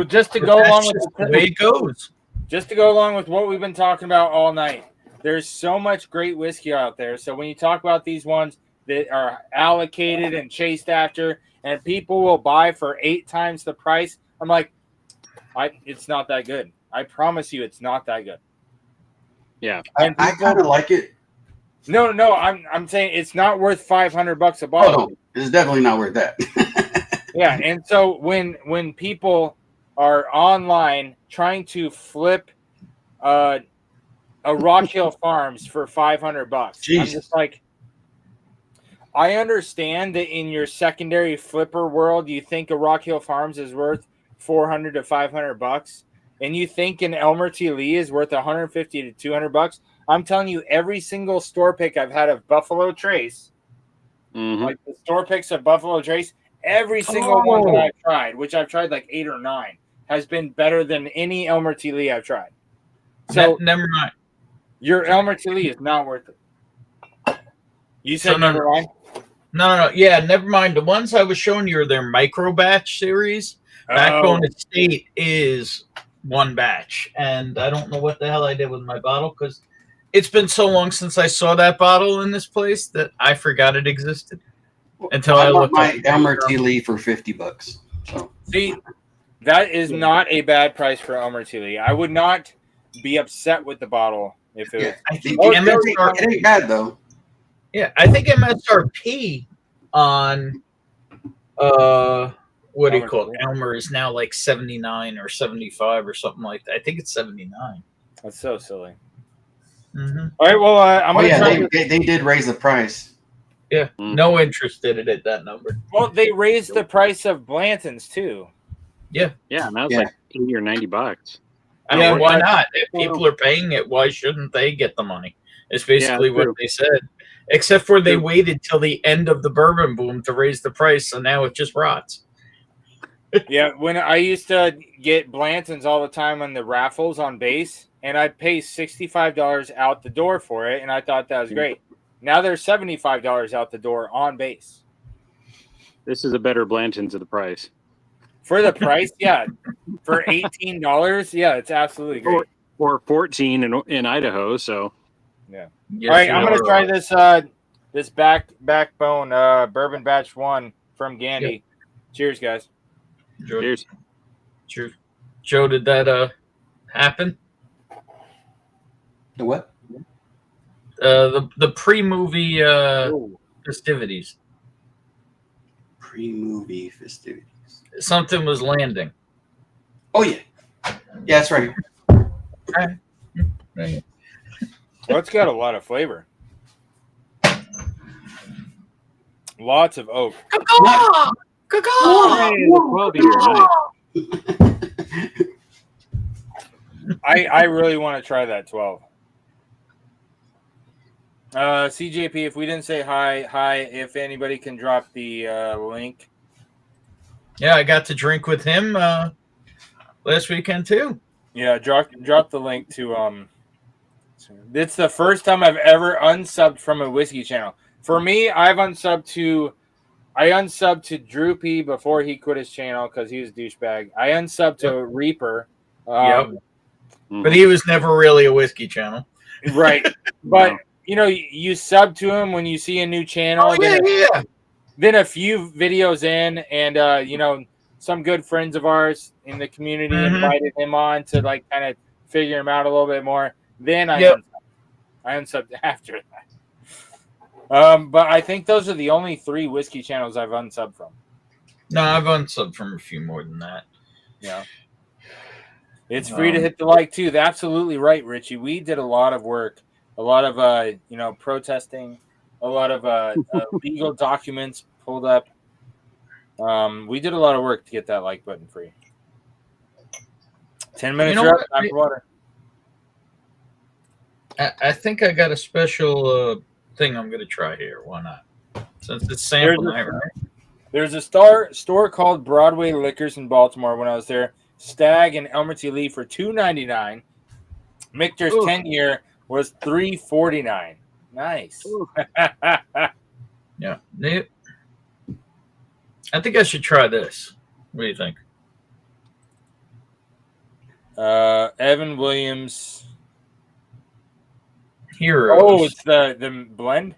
Just to go along with the way it goes. Just to go along with what we've been talking about all night. There's so much great whiskey out there. So when you talk about these ones that are allocated and chased after, and people will buy for 8 times the price, I'm like, it's not that good. I promise you, it's not that good. Yeah, I kind of like it. No, I'm saying it's not worth $500 a bottle. Oh, no, it's definitely not worth that. Yeah, and so when people are online trying to flip a Rock Hill Farms for $500, I'm just like, I understand that in your secondary flipper world, you think a Rock Hill Farms is worth $400 to $500, and you think an Elmer T. Lee is worth $150 to $200. I'm telling you, every single store pick I've had of Buffalo Trace, like the store picks of Buffalo Trace, every single one that I've tried, which I've tried like 8 or 9, has been better than any Elmer T. Lee I've tried. So never mind. Your Elmer T. Lee is not worth it. You said never mind? No. Yeah, never mind. The ones I was showing you are their micro batch series. Backbone Estate is one batch, and I don't know what the hell I did with my bottle because it's been so long since I saw that bottle in this place that I forgot it existed until I looked my Elmer T. Lee for $50. So see, that is not a bad price for Elmer T. Lee. I would not be upset with the bottle if it was. I think it ain't bad though. Yeah, I think MSRP on what do you call it? Elmer is now like 79 or 75 or something like that. I think it's 79. That's so silly. Mm-hmm. All right, well, I'm going to try. They did raise the price. Yeah, no interest in it at that number. Well, they raised the price of Blanton's too. Yeah, and that was like $80 or $90. I mean, why not? If people are paying it, why shouldn't they get the money? It's basically what they said. Except for they waited till the end of the bourbon boom to raise the price, and now it just rots. Yeah, when I used to get Blanton's all the time on the raffles on base, and I'd pay $65 out the door for it, and I thought that was great. Now they're $75 out the door on base. This is a better Blanton's at the price. For the price, yeah. For $18, yeah, it's absolutely great. Or 14 in Idaho, so yeah. Yes, All right, I'm gonna try this backbone bourbon batch 1 from Gandy. Yep. Cheers, guys. cheers. Cheers. Joe, did that happen? The what? The pre-movie festivities. Pre-movie festivities. Something was landing. Oh yeah, yeah, that's right. Right. Well, it's got a lot of flavor. Lots of oak. Hey, 12 year, nice. I really want to try that 12. CJP, if we didn't say hi, if anybody can drop the link. Yeah, I got to drink with him last weekend too. Yeah, drop the link to it's the first time I've ever unsubbed from a whiskey channel. For me, I unsubbed to Droopy before he quit his channel because he was a douchebag. I unsubbed to Reaper. Yep. But he was never really a whiskey channel. Right. But you know, you sub to him when you see a new channel. Yeah. Then a few videos in, and you know, some good friends of ours in the community invited him on to like kind of figure him out a little bit more. Then I unsubbed after that. But I think those are the only 3 whiskey channels I've unsubbed from. No, I've unsubbed from a few more than that. Yeah. It's free to hit the like too. That's absolutely right, Richie. We did a lot of work, a lot of you know, protesting, a lot of legal documents pulled up. We did a lot of work to get that like button free. 10 minutes up, time for water. I think I got a special thing I'm going to try here. Why not? Since it's sample night, right? There's a store called Broadway Liquors in Baltimore when I was there. Stag and Elmerty Lee for $2.99. Michter's 10-year was $3.49. Nice. Yeah. I think I should try this. What do you think? Evan Williams. Heroes. Oh, it's the blend?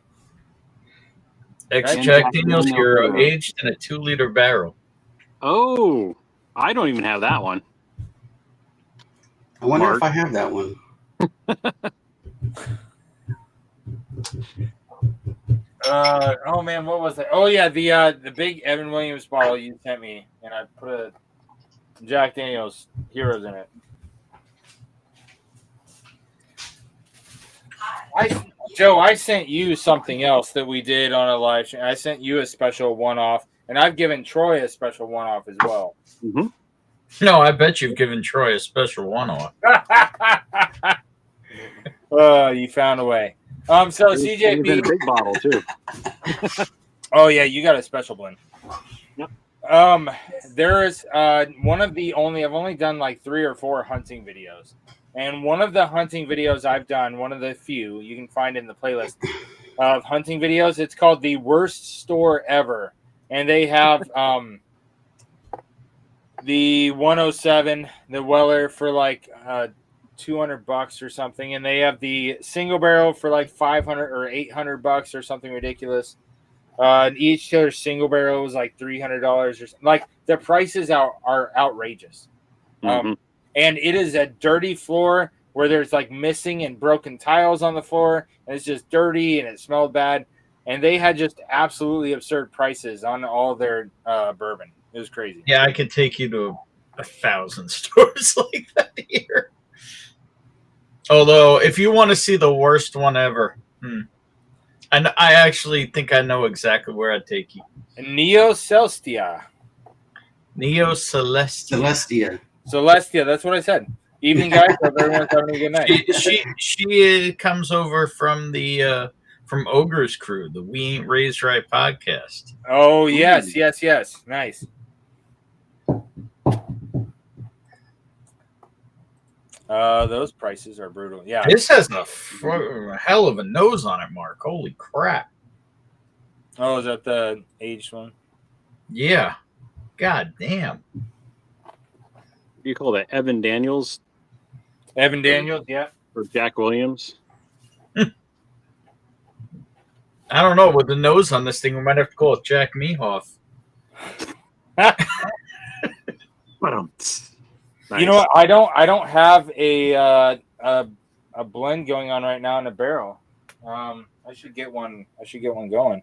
Jack Daniel's Hero, aged in a 2-liter barrel. Oh, I don't even have that one. I wonder if I have that one. Oh man, what was that? Oh yeah, the big Evan Williams bottle you sent me, and I put a Jack Daniel's Heroes in it. Joe, I sent you something else that we did on a live stream. I sent you a special one-off, and I've given Troy a special one-off as well. Mm-hmm. No, I bet you've given Troy a special one-off. You found a way. So CJP, a big bottle too. Oh yeah, you got a special blend. Yep. There is one of the only I've only done like 3 or 4 hunting videos. And one of the hunting videos I've done, one of the few you can find in the playlist of hunting videos, it's called The Worst Store Ever. And they have the 107, the Weller for like $200 or something, and they have the single barrel for like $500 or $800 or something ridiculous. Each their single barrel was like $300 or something. Like the prices are outrageous. And it is a dirty floor where there's like missing and broken tiles on the floor, and it's just dirty and it smelled bad. And they had just absolutely absurd prices on all their bourbon. It was crazy. Yeah, I could take you to 1,000 stores like that here. Although, if you want to see the worst one ever, and I actually think I know exactly where I'd take you. Neo Celestia. Celestia, that's what I said. Evening, guys. Hope everyone's having a good night. She comes over from the from Ogre's Crew, the We Ain't Raised Right podcast. Oh yes. Nice. Those prices are brutal. Yeah. This has a hell of a nose on it, Mark. Holy crap. Oh, is that the aged one? Yeah. God damn. What do you call that? Evan Daniels Evan Daniels, yeah. or Jack Williams? I don't know. With the nose on this thing, we might have to call it Jack Mehoff. Nice. You know what? I don't have a blend going on right now in a barrel. I should get one. I should get one going.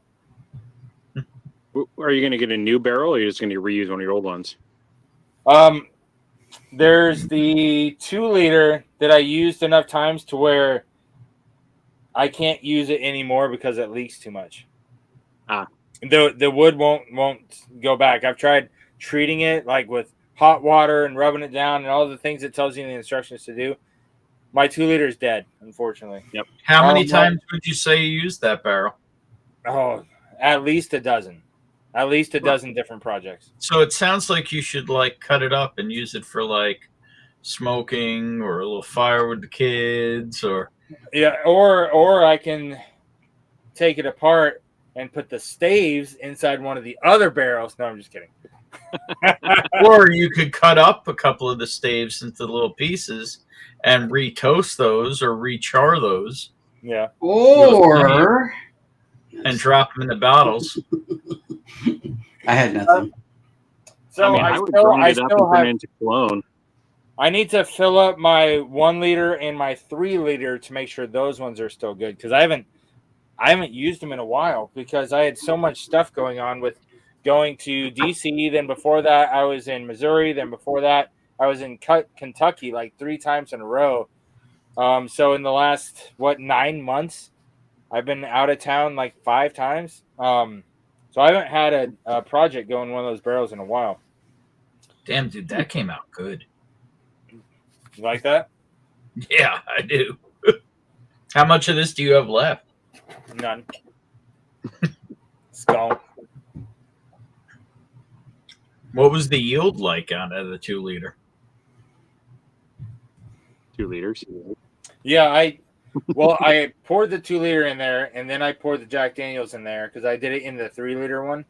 Are you going to get a new barrel, or are you just going to reuse one of your old ones? There's the 2 liter that I used enough times to where I can't use it anymore because it leaks too much. The wood won't go back. I've tried treating it like with hot water and rubbing it down and all the things it tells you in the instructions to do. My 2 liter is dead, unfortunately. Yep. How many times would you say you used that barrel? Oh, at least a dozen. At least a dozen different projects. So it sounds like you should like cut it up and use it for like smoking or a little fire with the kids, or or I can take it apart and put the staves inside one of the other barrels. No, I'm just kidding. or you could cut up a couple of the staves into little pieces and re-toast those or re-char those. Yeah. Or and drop them in the bottles. I had nothing. So I would grind it up and turn it into cologne. I need to fill up my 1 liter and my 3 liter to make sure those ones are still good, because I haven't used them in a while because I had so much stuff going on with going to DC. Then before that, I was in Missouri. Then before that, I was in Kentucky like 3 times in a row. So in the last 9 months, I've been out of town like 5 times. So I haven't had a project go in one of those barrels in a while. Damn, dude, that came out good. You like that? Yeah, I do. How much of this do you have left? None. It's gone. What was the yield like out of the 2 liter? 2 liters. Yeah, I poured the 2 liter in there, and then I poured the Jack Daniels in there because I did it in the 3 liter one.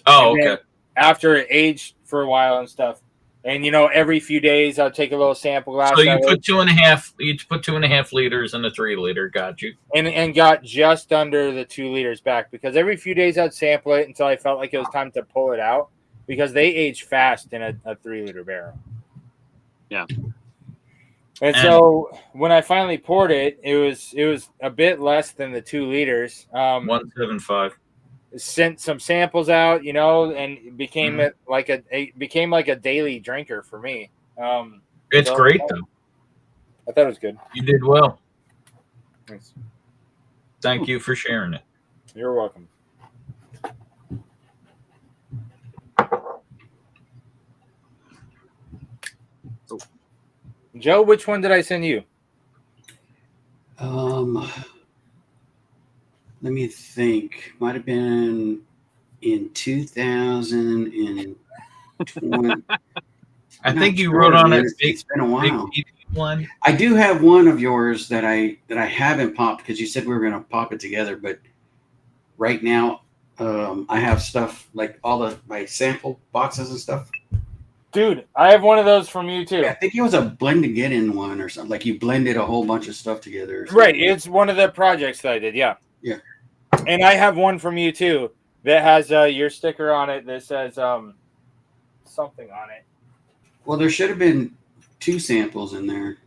Oh, and okay. After it aged for a while and stuff, and every few days I'll take a little sample glass. So you put 2.5. You put 2.5 liters in a 3 liter. Got you. And got just under the 2 liters back, because every few days I'd sample it until I felt like it was time to pull it out, because they age fast in a 3 liter barrel. Yeah. And so when I finally poured it, it was a bit less than the 2 liters. 175. Sent some samples out, and it became like a daily drinker for me. It's great though. I thought it was good. You did well. Thanks. Thank you for sharing it. You're welcome. Joe, which one did I send you? Let me think. Might have been in 2020. I think you wrote on it. It's been a while. Big one. I do have one of yours that I haven't popped, because you said we were going to pop it together. But right now, I have stuff like all my sample boxes and stuff. Dude, I have one of those from you too. Yeah, I think it was a blend to get in one or something. Like you blended a whole bunch of stuff together. Right. It's one of the projects that I did. Yeah. Yeah. And I have one from you too that has your sticker on it that says something on it. Well, there should have been 2 samples in there.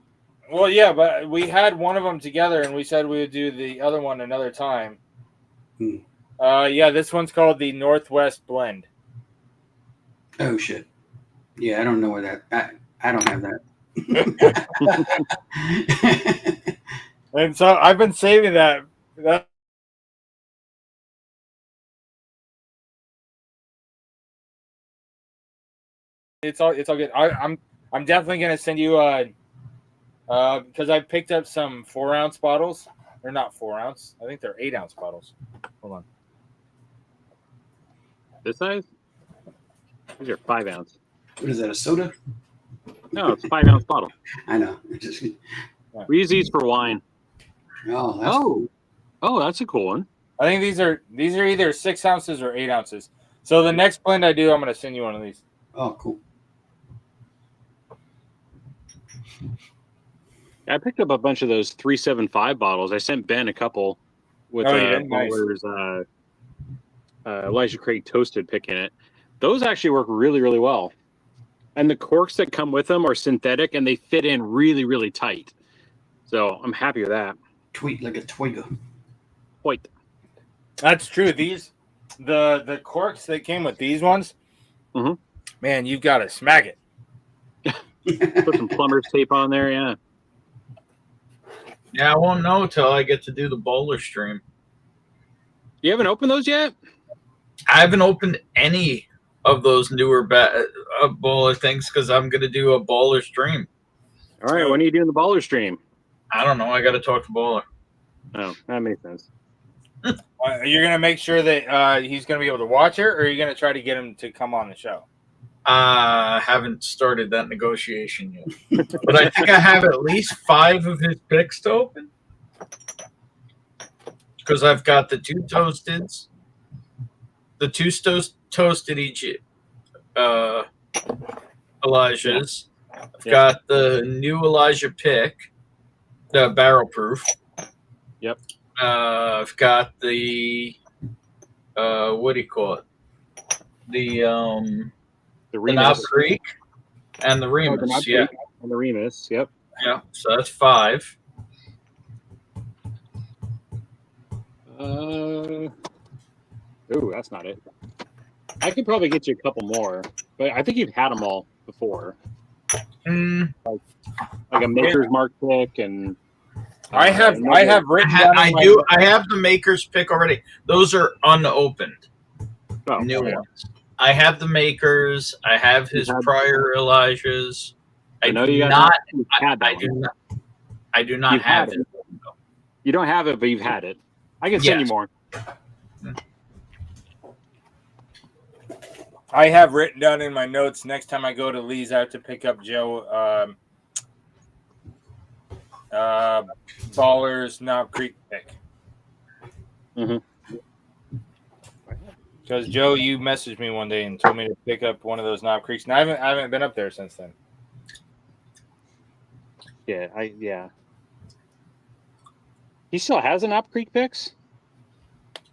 Well, yeah, but we had one of them together, and we said we would do the other one another time. Yeah, this one's called the Northwest Blend. Oh shit! Yeah, I don't know where that. I don't have that. And so I've been saving that. It's all good. I'm definitely gonna send you because I picked up some 4-ounce bottles. They're not 4-ounce. I think they're 8-ounce bottles. Hold on. This size? These are 5-ounce. What is that? A soda? No, it's a 5-ounce bottle. I know. We use these for wine. Oh, that's cool. Oh, that's a cool one. I think these are either 6 ounces or 8 ounces. So the next blend I do, I'm going to send you one of these. Oh, cool. I picked up a bunch of those 375 bottles. I sent Ben a couple with Nice. Baller's Elijah Craig Toasted pick in it. Those actually work really, really well. And the corks that come with them are synthetic and they fit in really, really tight. So I'm happy with that. Tweet like a twigger. Wait. That's true. These the corks that came with these ones, man, you've got to smack it. Put some plumber's tape on there, yeah. Yeah, I won't know till I get to do the bowler stream. You haven't opened those yet? I haven't opened any of those newer bowler things because I'm going to do a bowler stream. All right, when are you doing the baller stream? I don't know. I got to talk to Bowler. Oh, that makes sense. You're going to make sure that he's going to be able to watch it, or are you going to try to get him to come on the show? Haven't started that negotiation yet. But I think I have at least 5 of his picks to open. Because I've got the 2 toasteds, the 2 toasted each Elijah's. I've got the new Elijah pick, the barrel proof. Yep. I've got the what do you call it? The Knob Creek and the Remus. Yeah. And the Remus. Yep. Yeah. So that's 5. Ooh, that's not it. I could probably get you a couple more, but I think you've had them all before. Like a Maker's Mark pick, and I have written down. I have the Maker's pick already. Those are unopened. New ones. I have the Makers. I have his prior Elijah's. I do not have it. You don't have it, but you've had it. I can send you more. I have written down in my notes, next time I go to Lee's, I have to pick up Joe Baller's Knob Creek pick. Because Joe, you messaged me one day and told me to pick up one of those Knob Creeks, and I haven't been up there since then. Yeah. He still has an Knob Creek picks?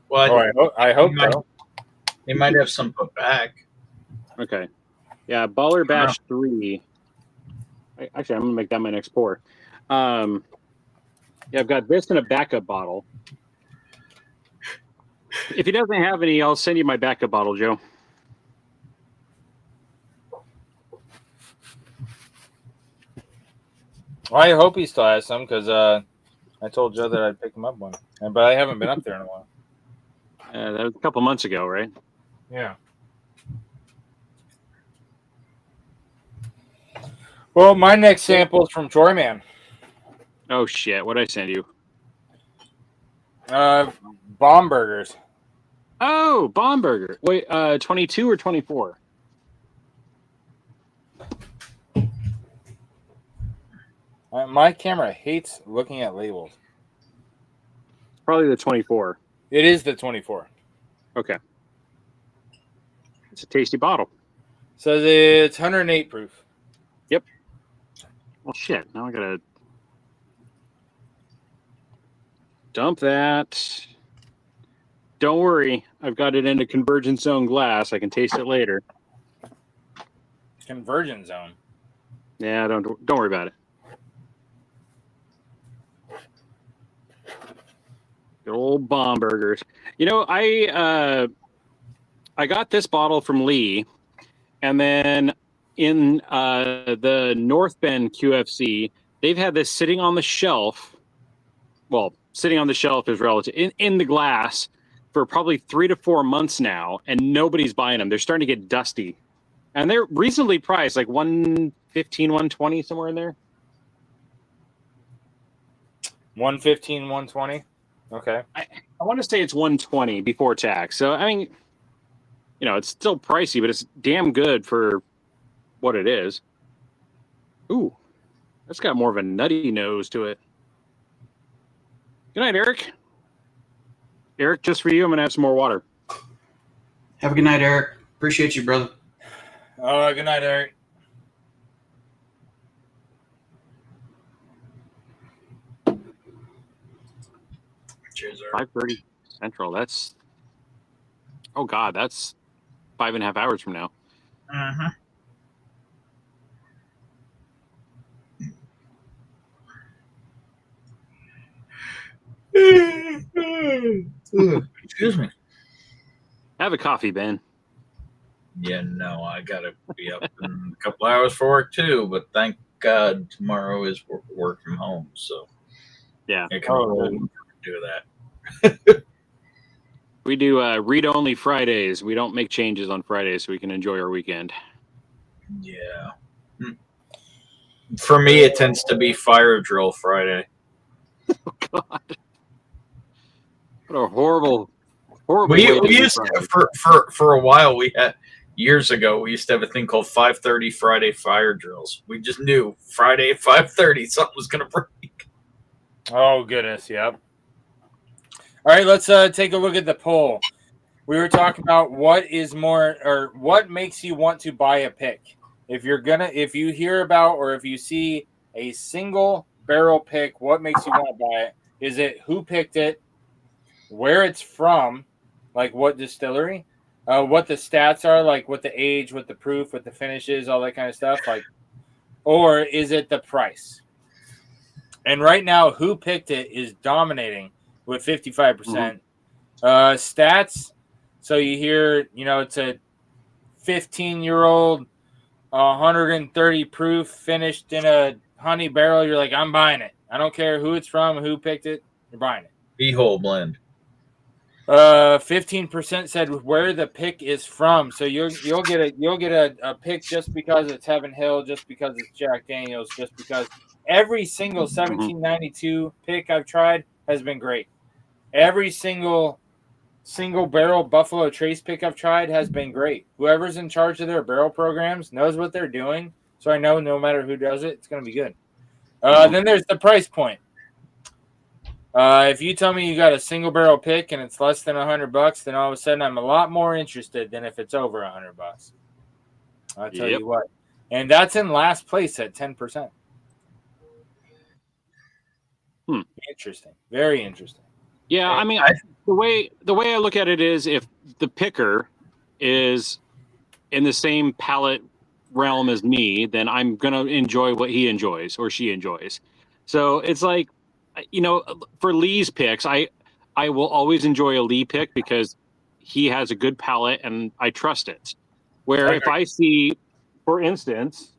Well, I hope so. They might have some put back. Okay. Yeah, Baller Batch 3. Actually, I'm going to make that my next pour. Yeah, I've got this in a backup bottle. If he doesn't have any, I'll send you my backup bottle, Joe. Well, I hope he still has some, because I told Joe that I'd pick him up one. But I haven't been up there in a while. That was a couple months ago, right? Yeah. Well, my next sample is from Troy Man. Oh, shit. What'd I send you? Bomb burgers. Oh, Bomb Burger. Wait, 22 or 24? My camera hates looking at labels. Probably the 24. It is the 24. Okay. It's a tasty bottle. So it's 108 proof. Yep. Well, shit. Now I gotta dump that. Don't worry. I've got it in a convergence zone glass. I can taste it later. Convergence zone. Yeah, don't worry about it. Good old Bomb Burgers. You know, I got this bottle from Lee, and then in the North Bend QFC, they've had this sitting on the shelf. Well, sitting on the shelf is relative in the glass for probably 3 to 4 months now, and nobody's buying them. They're starting to get dusty, and they're reasonably priced, like $115, $120, somewhere in there. $115, $120. Okay. I want to say it's $120 before tax. So I mean, you know, it's still pricey, but it's damn good for what it is. Ooh, that's got more of a nutty nose to it. Good night, Eric. Eric, just for you, I'm going to have some more water. Have a good night, Eric. Appreciate you, brother. Good night, Eric. Cheers, Eric. 5:30 Central. That's, oh God, that's 5.5 hours from now. Uh-huh. Excuse me. Have a coffee, Ben. Yeah, no, I gotta be up in a couple hours for work too. But thank God tomorrow is work from home, so Yeah. I can do that. We do read-only Fridays. We don't make changes on Fridays, so we can enjoy our weekend. Yeah. For me, it tends to be fire drill Friday. Oh God! What a horrible We way to used to, for a while. We had years ago. We used to have a thing called 5:30 Friday fire drills. We just knew Friday at 5:30 something was gonna break. Oh goodness, yep. All right, let's take a look at the poll. We were talking about what makes you want to buy a pick. If you hear about or if you see a single barrel pick, what makes you want to buy it? Is it who picked it, where it's from, like what distillery, what the stats are, like what the age, what the proof, what the finish is, all that kind of stuff, like, or is it the price? And right now, who picked it is dominating with 55%. Stats. So you hear, it's a 15-year-old, 130 proof, finished in a honey barrel. You're like, I'm buying it. I don't care who it's from, who picked it. You're buying it. Beehole blend. 15% said where the pick is from. So you'll get a pick just because it's Heaven Hill, just because it's Jack Daniels, just because every single 1792 pick I've tried has been great. Every single barrel Buffalo Trace pick I've tried has been great. Whoever's in charge of their barrel programs knows what they're doing. So I know no matter who does it, it's going to be good. Then there's the price point. If you tell me you got a single barrel pick and it's less than $100, then all of a sudden I'm a lot more interested than if it's over $100. I'll tell you what. And that's in last place at 10%. Interesting. Very interesting. Yeah, I mean, the way I look at it is, if the picker is in the same palate realm as me, then I'm gonna enjoy what he enjoys or she enjoys. So it's like, for Lee's picks, I will always enjoy a Lee pick because he has a good palate and I trust it. Where if I see, for instance,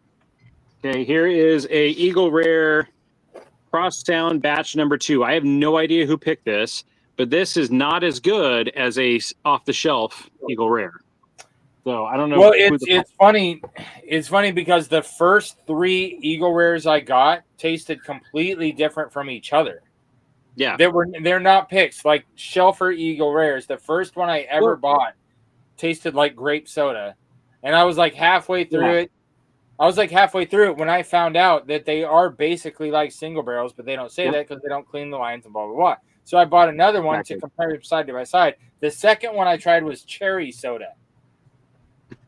okay, here is a Eagle Rare Crosstown batch number 2. I have no idea who picked this, but this is not as good as a off-the-shelf Eagle Rare. So I don't know. Well, it's funny. It's funny because the first 3 Eagle Rares I got tasted completely different from each other. Yeah, they're not picks like Shelfer Eagle Rares. The first one I ever bought tasted like grape soda, and I was like halfway through it. I was like halfway through it when I found out that they are basically like single barrels, but they don't say that because they don't clean the lines and blah, blah, blah. So I bought another one to compare them side by side. The second one I tried was cherry soda.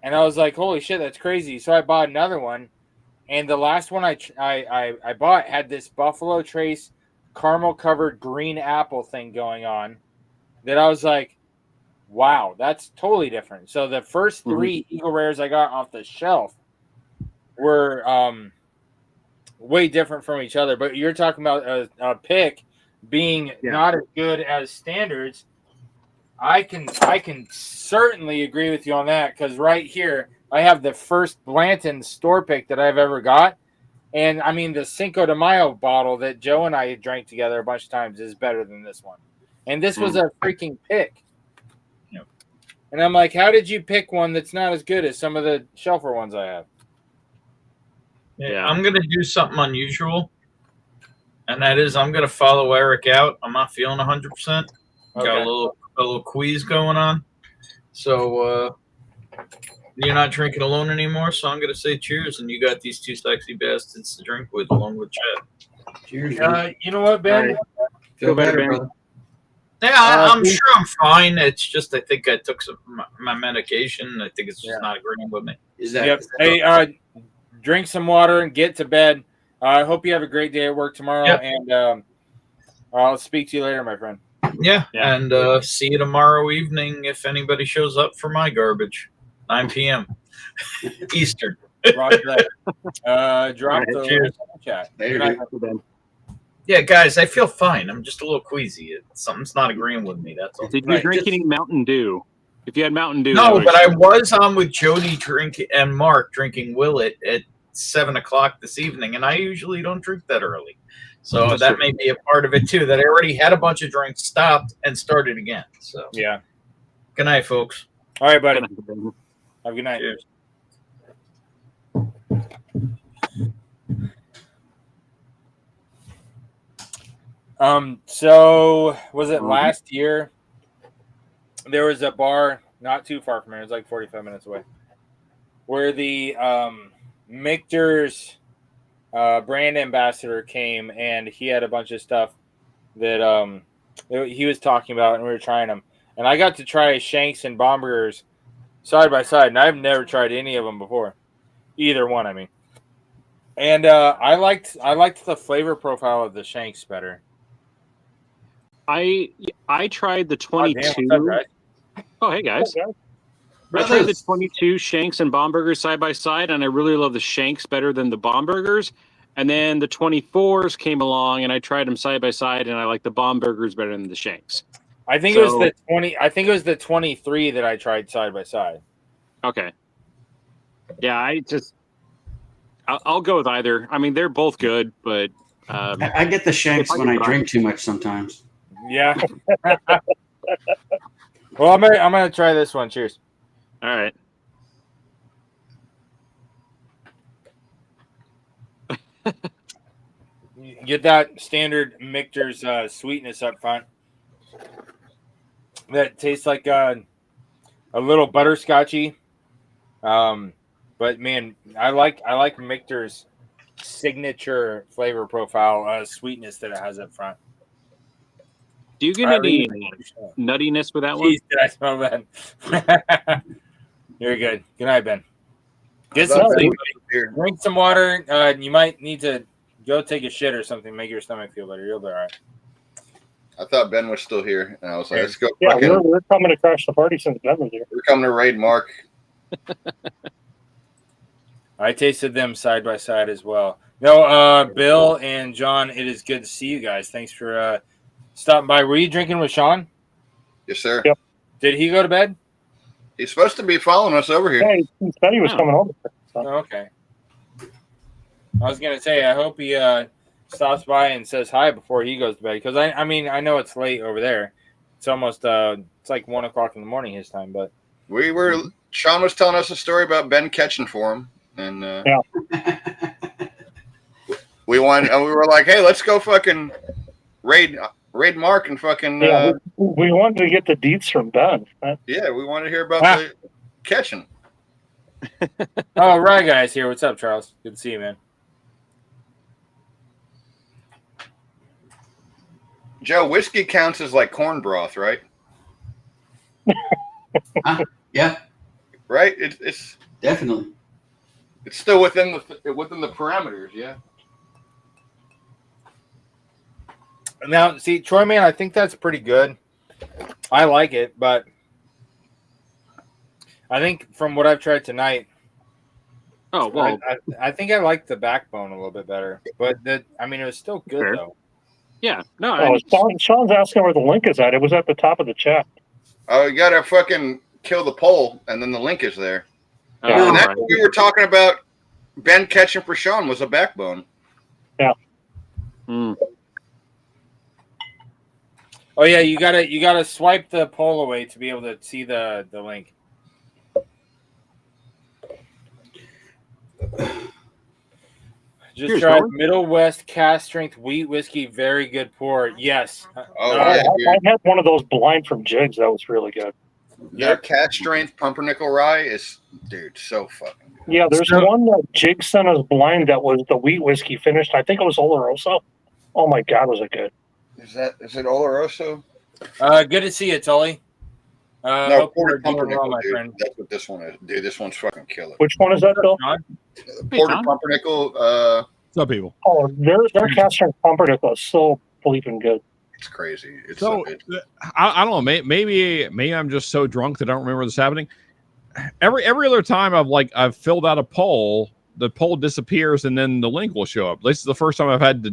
And I was like, holy shit, that's crazy. So I bought another one. And the last one I bought had this Buffalo Trace caramel-covered green apple thing going on that I was like, wow, that's totally different. So the first 3 Eagle Rares I got off the shelf were way different from each other. But you're talking about a pick being not as good as standards. I can certainly agree with you on that, because right here I have the first Blanton store pick that I've ever got. And I mean, the Cinco de Mayo bottle that Joe and I drank together a bunch of times is better than this one. And this was a freaking pick. Yep. And I'm like, how did you pick one that's not as good as some of the Shelfer ones I have? Yeah, I'm going to do something unusual. And that is, I'm going to follow Eric out. I'm not feeling 100%. Got a little quiz going on. So you're not drinking alone anymore, so I'm gonna say cheers, and you got these two sexy bastards to drink with along with Chad. Cheers. Man. You know what, Ben? All right. Feel better, Ben. brother. Yeah, I'm sure I'm fine. It's just I think I took my medication. I think it's just not agreeing with me. Is that? Yep. Hey, drink some water and get to bed. I hope you have a great day at work tomorrow, Yep. and I'll speak to you later, my friend. Yeah, and see you tomorrow evening if anybody shows up for my garbage. 9 p.m. Eastern. Roger that. Drop the cheers. chat. Later, Good night. dude. Yeah, guys, I feel fine. I'm just a little queasy. Something's not agreeing with me. That's all. Did you drink any Mountain Dew? If you had Mountain Dew, No, but I was on with Jody and Mark drinking Willet at 7 o'clock this evening, and I usually don't drink that early. So that may be a part of it too. That I already had a bunch of drinks, stopped, and started again. So Yeah. Good night, folks. All right, buddy. Have a good night. Cheers. So was it last year? There was a bar not too far from here. It was like 45 minutes away, where the Michter's brand ambassador came, and he had a bunch of stuff that he was talking about, and we were trying them. And I got to try Shanks and Bombergers side by side, and I've never tried any of them before, either one. I mean, and I liked the flavor profile of the Shanks better. I tried the 22. What's up, guys? Oh, hey guys. I tried the 22 Shanks and Bombergers side by side, and I really love the Shanks better than the Bombergers. And then the 24s came along, and I tried them side by side, and I like the Bombergers better than the Shanks. I think it was the 20. I think it was the 23 that I tried side by side. Okay. Yeah, I'll go with either. I mean, they're both good, but I get the Shanks when I drink too much sometimes. Yeah. Well, I'm gonna try this one. Cheers. All right. Get that standard Michter's sweetness up front. That tastes like a little butterscotchy. But man, I like Michter's signature flavor profile sweetness that it has up front. Do you get any nuttiness with that one? Jeez, did I smell that? You're good. Good night, Ben. Get some sleep. Drink some water. You might need to go take a shit or something. Make your stomach feel better. You'll be all right. I thought Ben was still here, and I was like, let's go. Yeah, we're coming to crash the party since Ben was here. We're coming to raid Mark. I tasted them side by side as well. No, Bill and John, it is good to see you guys. Thanks for stopping by. Were you drinking with Sean? Yes, sir. Yep. Did he go to bed? He's supposed to be following us over here. Yeah, he said he was coming over. So. Oh, okay. I was going to say, I hope he stops by and says hi before he goes to bed. Because, I mean, I know it's late over there. It's almost, it's like 1 o'clock in the morning his time. But Sean was telling us a story about Ben catching for him. And we were like, hey, let's go fucking raid Mark and fucking. Yeah, we wanted to get the deets from Ben. Yeah, we wanted to hear about the catching. Oh, Rye Guy's here. What's up, Charles? Good to see you, man. Joe, whiskey counts as like corn broth, right? Yeah. Right? It's definitely. It's still within the parameters, yeah. Now, see, Troy, man, I think that's pretty good. I like it, but I think from what I've tried tonight, I think I like the backbone a little bit better. But it was still good though. Yeah, no. Sean's asking where the link is at. It was at the top of the chat. Oh, you gotta fucking kill the poll, and then the link is there. Yeah, and that's what we were talking about. Ben catching for Sean was a backbone. Yeah. Mm. Oh yeah, you gotta swipe the poll away to be able to see the link. Just tried Middle West cast strength wheat whiskey, very good pour. Yes. Oh, I had one of those blind from Jigs. That was really good. Their cask strength pumpernickel rye is, dude, so fucking good. Yeah, there's one that Jig sent us blind that was the wheat whiskey finished. I think it was Oloroso. Oh my God, was it good? Is it Oloroso? Good to see you, Tully. No, hope you're porter doing pumpernickel, well, my dude. friend. That's what this one is. Dude, this one's fucking killer. Which one is that, Bill? Porter Tom. pumpernickel, Some people. Oh, their cast strength pumpernickel is so bleeping good. it's crazy. It's So good. I don't know. Maybe I'm just so drunk that I don't remember this happening. Every other time I've filled out a poll, the poll disappears and then the link will show up. This is the first time I've had to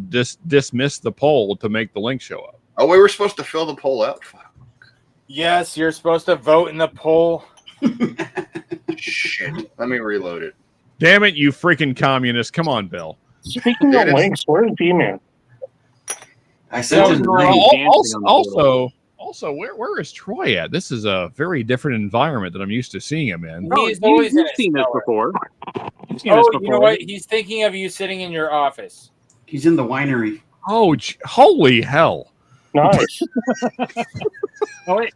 dismiss the poll to make the link show up. Oh, we were supposed to fill the poll out. Fuck. Yes, you're supposed to vote in the poll. Shit. Let me reload it. Damn it, you freaking communist. Come on, Bill. Speaking of links, where's B-Man? I sent him the link. Also, where is Troy at? This is a very different environment than I'm used to seeing him in. Oh, He's always in you've his seen this cellar. before. You've seen this Oh, before. you know what? He's thinking of you sitting in your office. He's in the winery. Oh, holy hell. Nice. Oh, wait.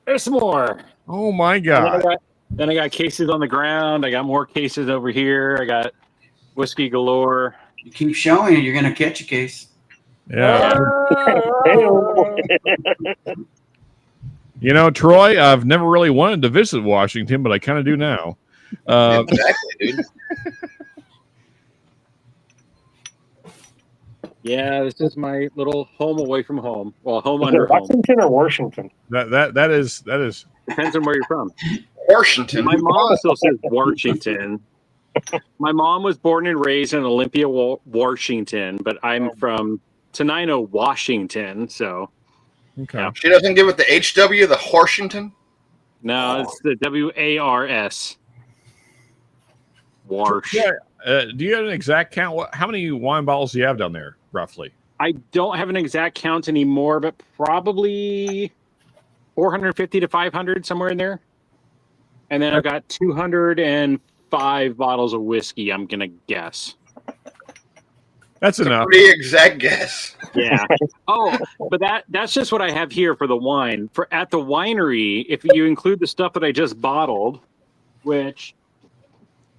There's some more. Oh, my And God. then I got cases on the ground. I got more cases over here. I got whiskey galore. You keep showing it, you're going to catch a case. Yeah. Oh. You know, Troy, I've never really wanted to visit Washington, but I kind of do now. Exactly, dude. Yeah, this is my little home away from home. Well, home Is under it home. Lexington or Washington? That is Depends on where you're from. Washington. My mom still says Washington. My mom was born and raised in Olympia, Washington, but I'm from Tenino, Washington. So okay. Yeah. She doesn't give it the HW, the Washington. no, it's the WARS. Warsh. Yeah. Do you have an exact count? How many wine bottles do you have down there, roughly? I don't have an exact count anymore, but probably 450 to 500, somewhere in there. And then I've got 205 bottles of whiskey, I'm going to guess. That's enough. Pretty exact guess. Yeah. Oh, but that's just what I have here for the wine. For at the winery, if you include the stuff that I just bottled, which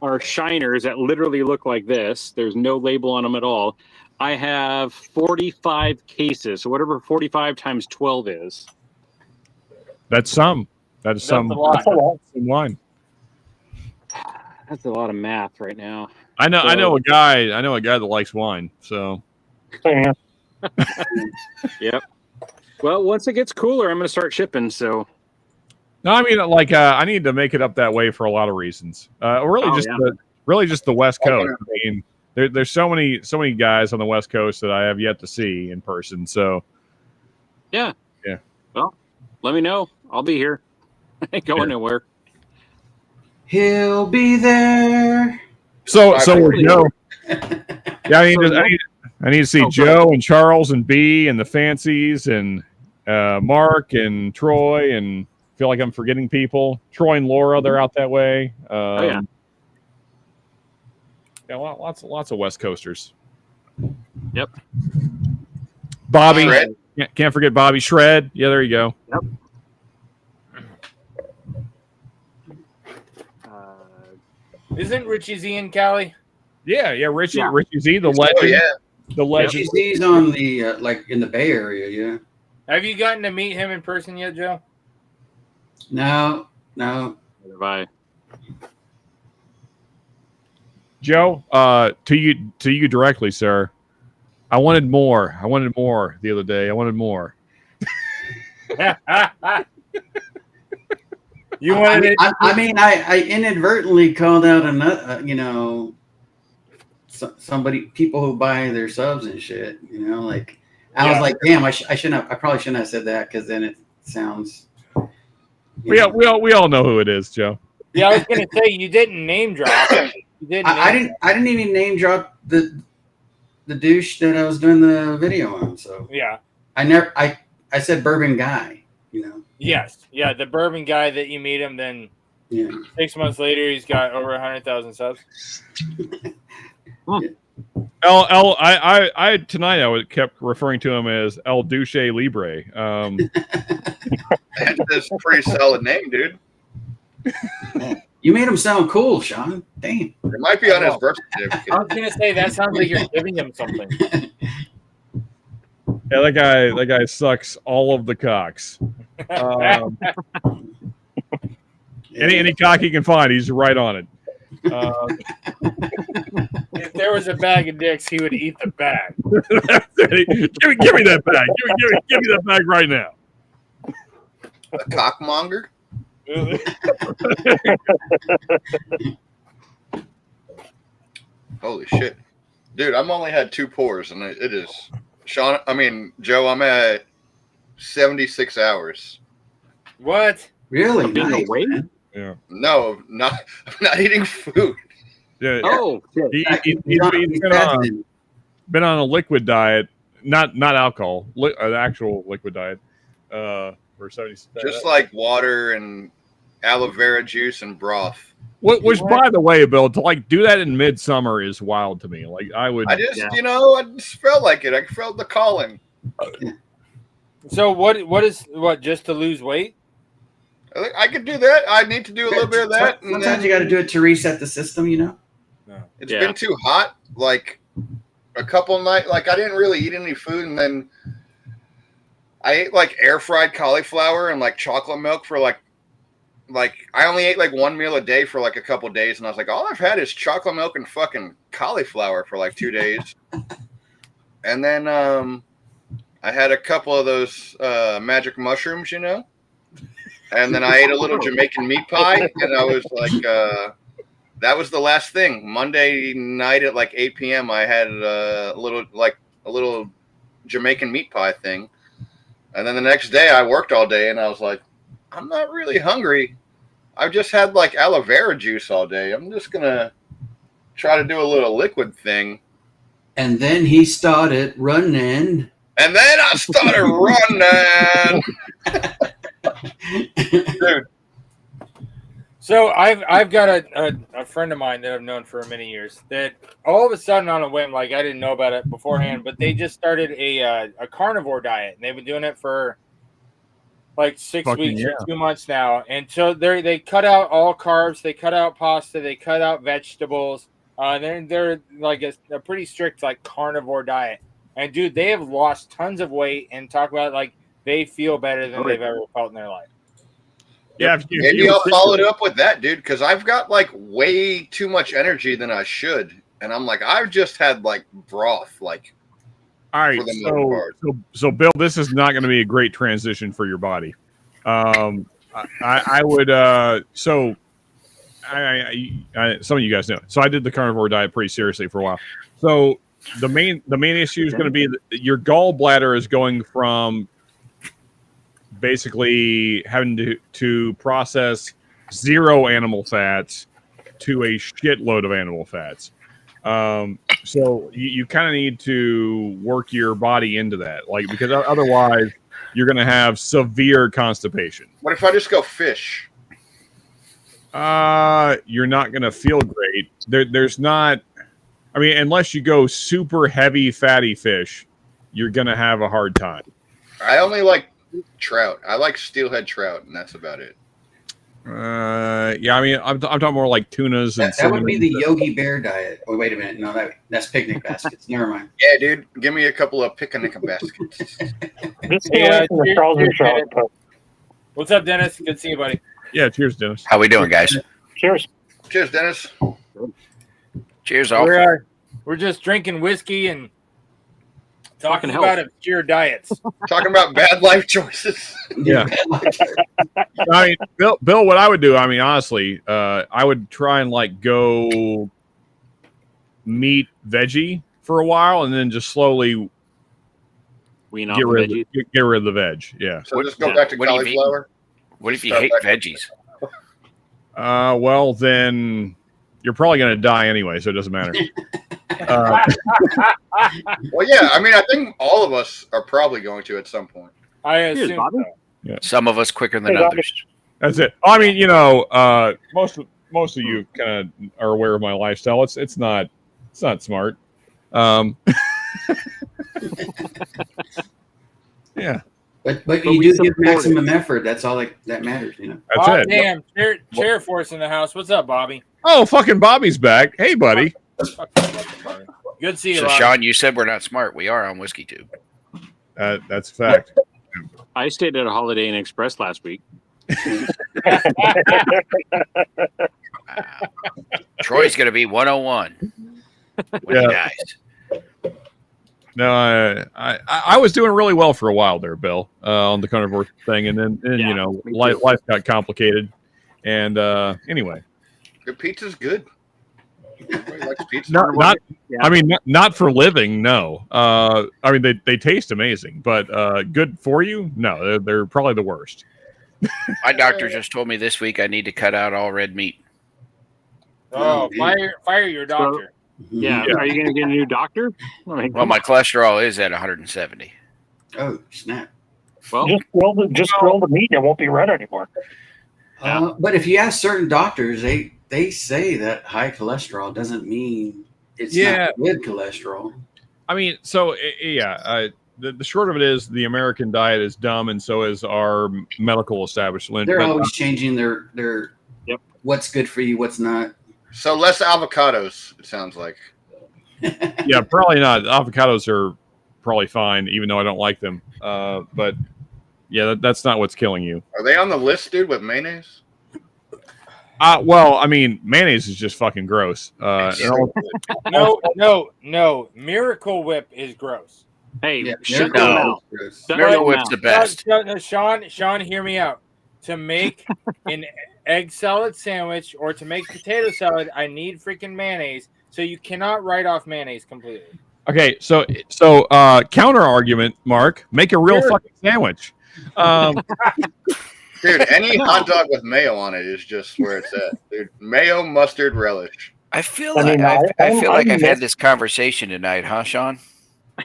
are shiners that literally look like this, there's no label on them at all. I have 45 cases, so whatever 45 times 12 is. That's some. That is some a lot. That's a lot. wine. That's a lot of math right now. I know a guy that likes wine. So Yeah. Yep. Well, once it gets cooler, I'm going to start shipping. So no, I mean I need to make it up that way for a lot of reasons. Really just the West Coast. I mean, there's so many guys on the West Coast that I have yet to see in person. So yeah. Yeah. Well, let me know. I'll be here. I ain't going nowhere. He'll be there. So Exactly. Joe. Yeah, I need to see Joe and Charles and B and the Fancies and Mark and Troy, and feel like I'm forgetting people. Troy and Laura, they're out that way. Yeah. Yeah, lots of West Coasters. Yep. Bobby, Shred. can't forget Bobby Shred. Yeah, there you go. Yep. Isn't Richie Z in Cali? Yeah, Richie Yeah. Z, the Oh, legend, yeah. the legend. He's on the like in the Bay Area, yeah. Have you gotten to meet him in person yet, Joe? No. Bye. Joe, to you directly, sir. I wanted more the other day. I wanted more. You wanted it? I inadvertently called out another, people who buy their subs and shit. I was like, damn, I probably shouldn't have said that because then it sounds. We all know who it is, Joe. Yeah, I was gonna say you didn't name drop. You didn't. I didn't even name drop the douche that I was doing the video on. So Yeah. I said bourbon guy. Yes. Yeah. The bourbon guy that you meet him, then Yeah. 6 months later, he's got over 100,000 subs. I tonight I kept referring to him as El Duce Libre. is a pretty solid name, dude. You made him sound cool, Sean. Damn. It might be on his birth certificate. I was gonna say that sounds like you're giving him something. Yeah, that guy sucks all of the cocks. Any cock he can find, he's right on it. If there was a bag of dicks, he would eat the bag. give me that bag. Give me that bag right now. A cockmonger? Holy shit. Dude, I've only had 2 pours, and it is... Joe, I'm at 76 hours. What? Really? Nice, Nice, man. Yeah. No, I'm not eating food. Yeah. Oh, He's been on a liquid diet, not alcohol, an actual liquid diet. For 70. Just like water and aloe vera juice and broth. Which, by the way, Bill, to like do that in midsummer is wild to me. Like I just felt like it. I felt the calling. So what? Just to lose weight? I could do that. I need to do a little bit of that. Sometimes you got to do it to reset the system, you know. It's been too hot. Like a couple nights. Like I didn't really eat any food, and then I ate like air fried cauliflower and like chocolate milk for like I only ate like 1 meal a day for like a couple days, and I was like, all I've had is chocolate milk and fucking cauliflower for like 2 days. And then I had a couple of those magic mushrooms, you know. And then I ate a little Jamaican meat pie, and I was like, that was the last thing. Monday night at like 8 p.m., I had a little Jamaican meat pie thing. And then the next day I worked all day, and I was like, I'm not really hungry. I've just had like aloe vera juice all day. I'm just going to try to do a little liquid thing. And then he started running. And then I started running. Dude. So I've got a friend of mine that I've known for many years that all of a sudden on a whim, like I didn't know about it beforehand, but they just started a carnivore diet, and they've been doing it for like 6 weeks or 2 months now. And so they cut out all carbs, they cut out pasta, they cut out vegetables. They're like a pretty strict like carnivore diet. And dude, they have lost tons of weight and talk about like they feel better than they've ever felt in their life. Yeah, maybe I'll follow it up with that, dude, because I've got like way too much energy than I should, and I'm like, I've just had like broth, like. All right, so Bill, this is not going to be a great transition for your body. I would some of you guys know. So I did the carnivore diet pretty seriously for a while. So the main issue is going to be that your gallbladder is going from basically having to process 0 animal fats to a shitload of animal fats. So you kind of need to work your body into that, like, because otherwise you're going to have severe constipation. What if I just go fish? You're not going to feel great. There's not, I mean, unless you go super heavy fatty fish, you're going to have a hard time. I only like trout. I like steelhead trout, and that's about it. Yeah, I mean, I'm talking more like tunas and that would be the Yogi Bear diet. Oh, wait a minute, no, that's picnic baskets. Never mind. Yeah, dude, give me a couple of picnic baskets. What's up, Dennis? Good to see you, buddy. Yeah, cheers, Dennis. How we doing, guys? Cheers. Cheers, Dennis. Cheers, all. We're just drinking whiskey and talking about obscure diets. Talking about bad life choices. Yeah. I mean, Bill, what I would do, I mean, honestly, I would try and like go meat veggie for a while, and then just slowly get rid of the veg. Yeah. So just go back to cauliflower. What if you hate veggies? Well, then you're probably going to die anyway, so it doesn't matter. Well, yeah. I mean, I think all of us are probably going to at some point. I assume so. Yeah. Some of us quicker than others. That's it. I mean, you know, most of you kind of are aware of my lifestyle. It's not smart. Yeah. But But you we do give support maximum effort. That's all that matters, you know. That's Oh, it. damn. Chair force in the house. What's up, Bobby? Oh, fucking Bobby's back. Hey, buddy. Good to see you, So, Bobby. Sean, you said we're not smart. We are on Whiskey Tube. That's a fact. I stayed at a Holiday Inn Express last week. Wow. Troy's going to be 101 with Yeah. you guys. No, I was doing really well for a while there, Bill, on the carnivore thing, and then Yeah, you know me life too. got complicated, and anyway, Your pizza's good. Everybody likes pizza. not Yeah. I mean not for living, no. I mean they taste amazing, but good for you, no, they're probably the worst. My doctor just told me this week I need to cut out all red meat. Oh, dude. fire your doctor. Yeah. Yeah. Are you going to get a new doctor? I mean, Well, my cholesterol is at 170. Oh, snap. well, Just grill the meat and it won't be red anymore. Yeah. But if you ask certain doctors, they say that high cholesterol doesn't mean it's not good cholesterol. I mean, so yeah, the short of it is the American diet is dumb, and so is our medical establishment. They're But- always changing their Yep. what's good for you, what's not. So less avocados, it sounds like. yeah, probably not. Avocados are probably fine, even though I don't like them. But yeah, that's not what's killing you. Are they on the list, dude, with mayonnaise? Well, I mean, mayonnaise is just fucking gross. No. Miracle Whip is gross. hey, Yeah, shut Miracle your No. mouth. is- Shut Miracle your Whip's mouth. the best. No, Sean, hear me out. To make an egg salad sandwich or to make potato salad, I need freaking mayonnaise. So you cannot write off mayonnaise completely. Okay, so counter argument, Mark, make a real Sure. fucking sandwich. Dude, any hot dog with mayo on it is just where it's at. Dude, mayo, mustard, relish. I feel I like mean, I feel like I I've had miss- this conversation tonight, huh, Sean?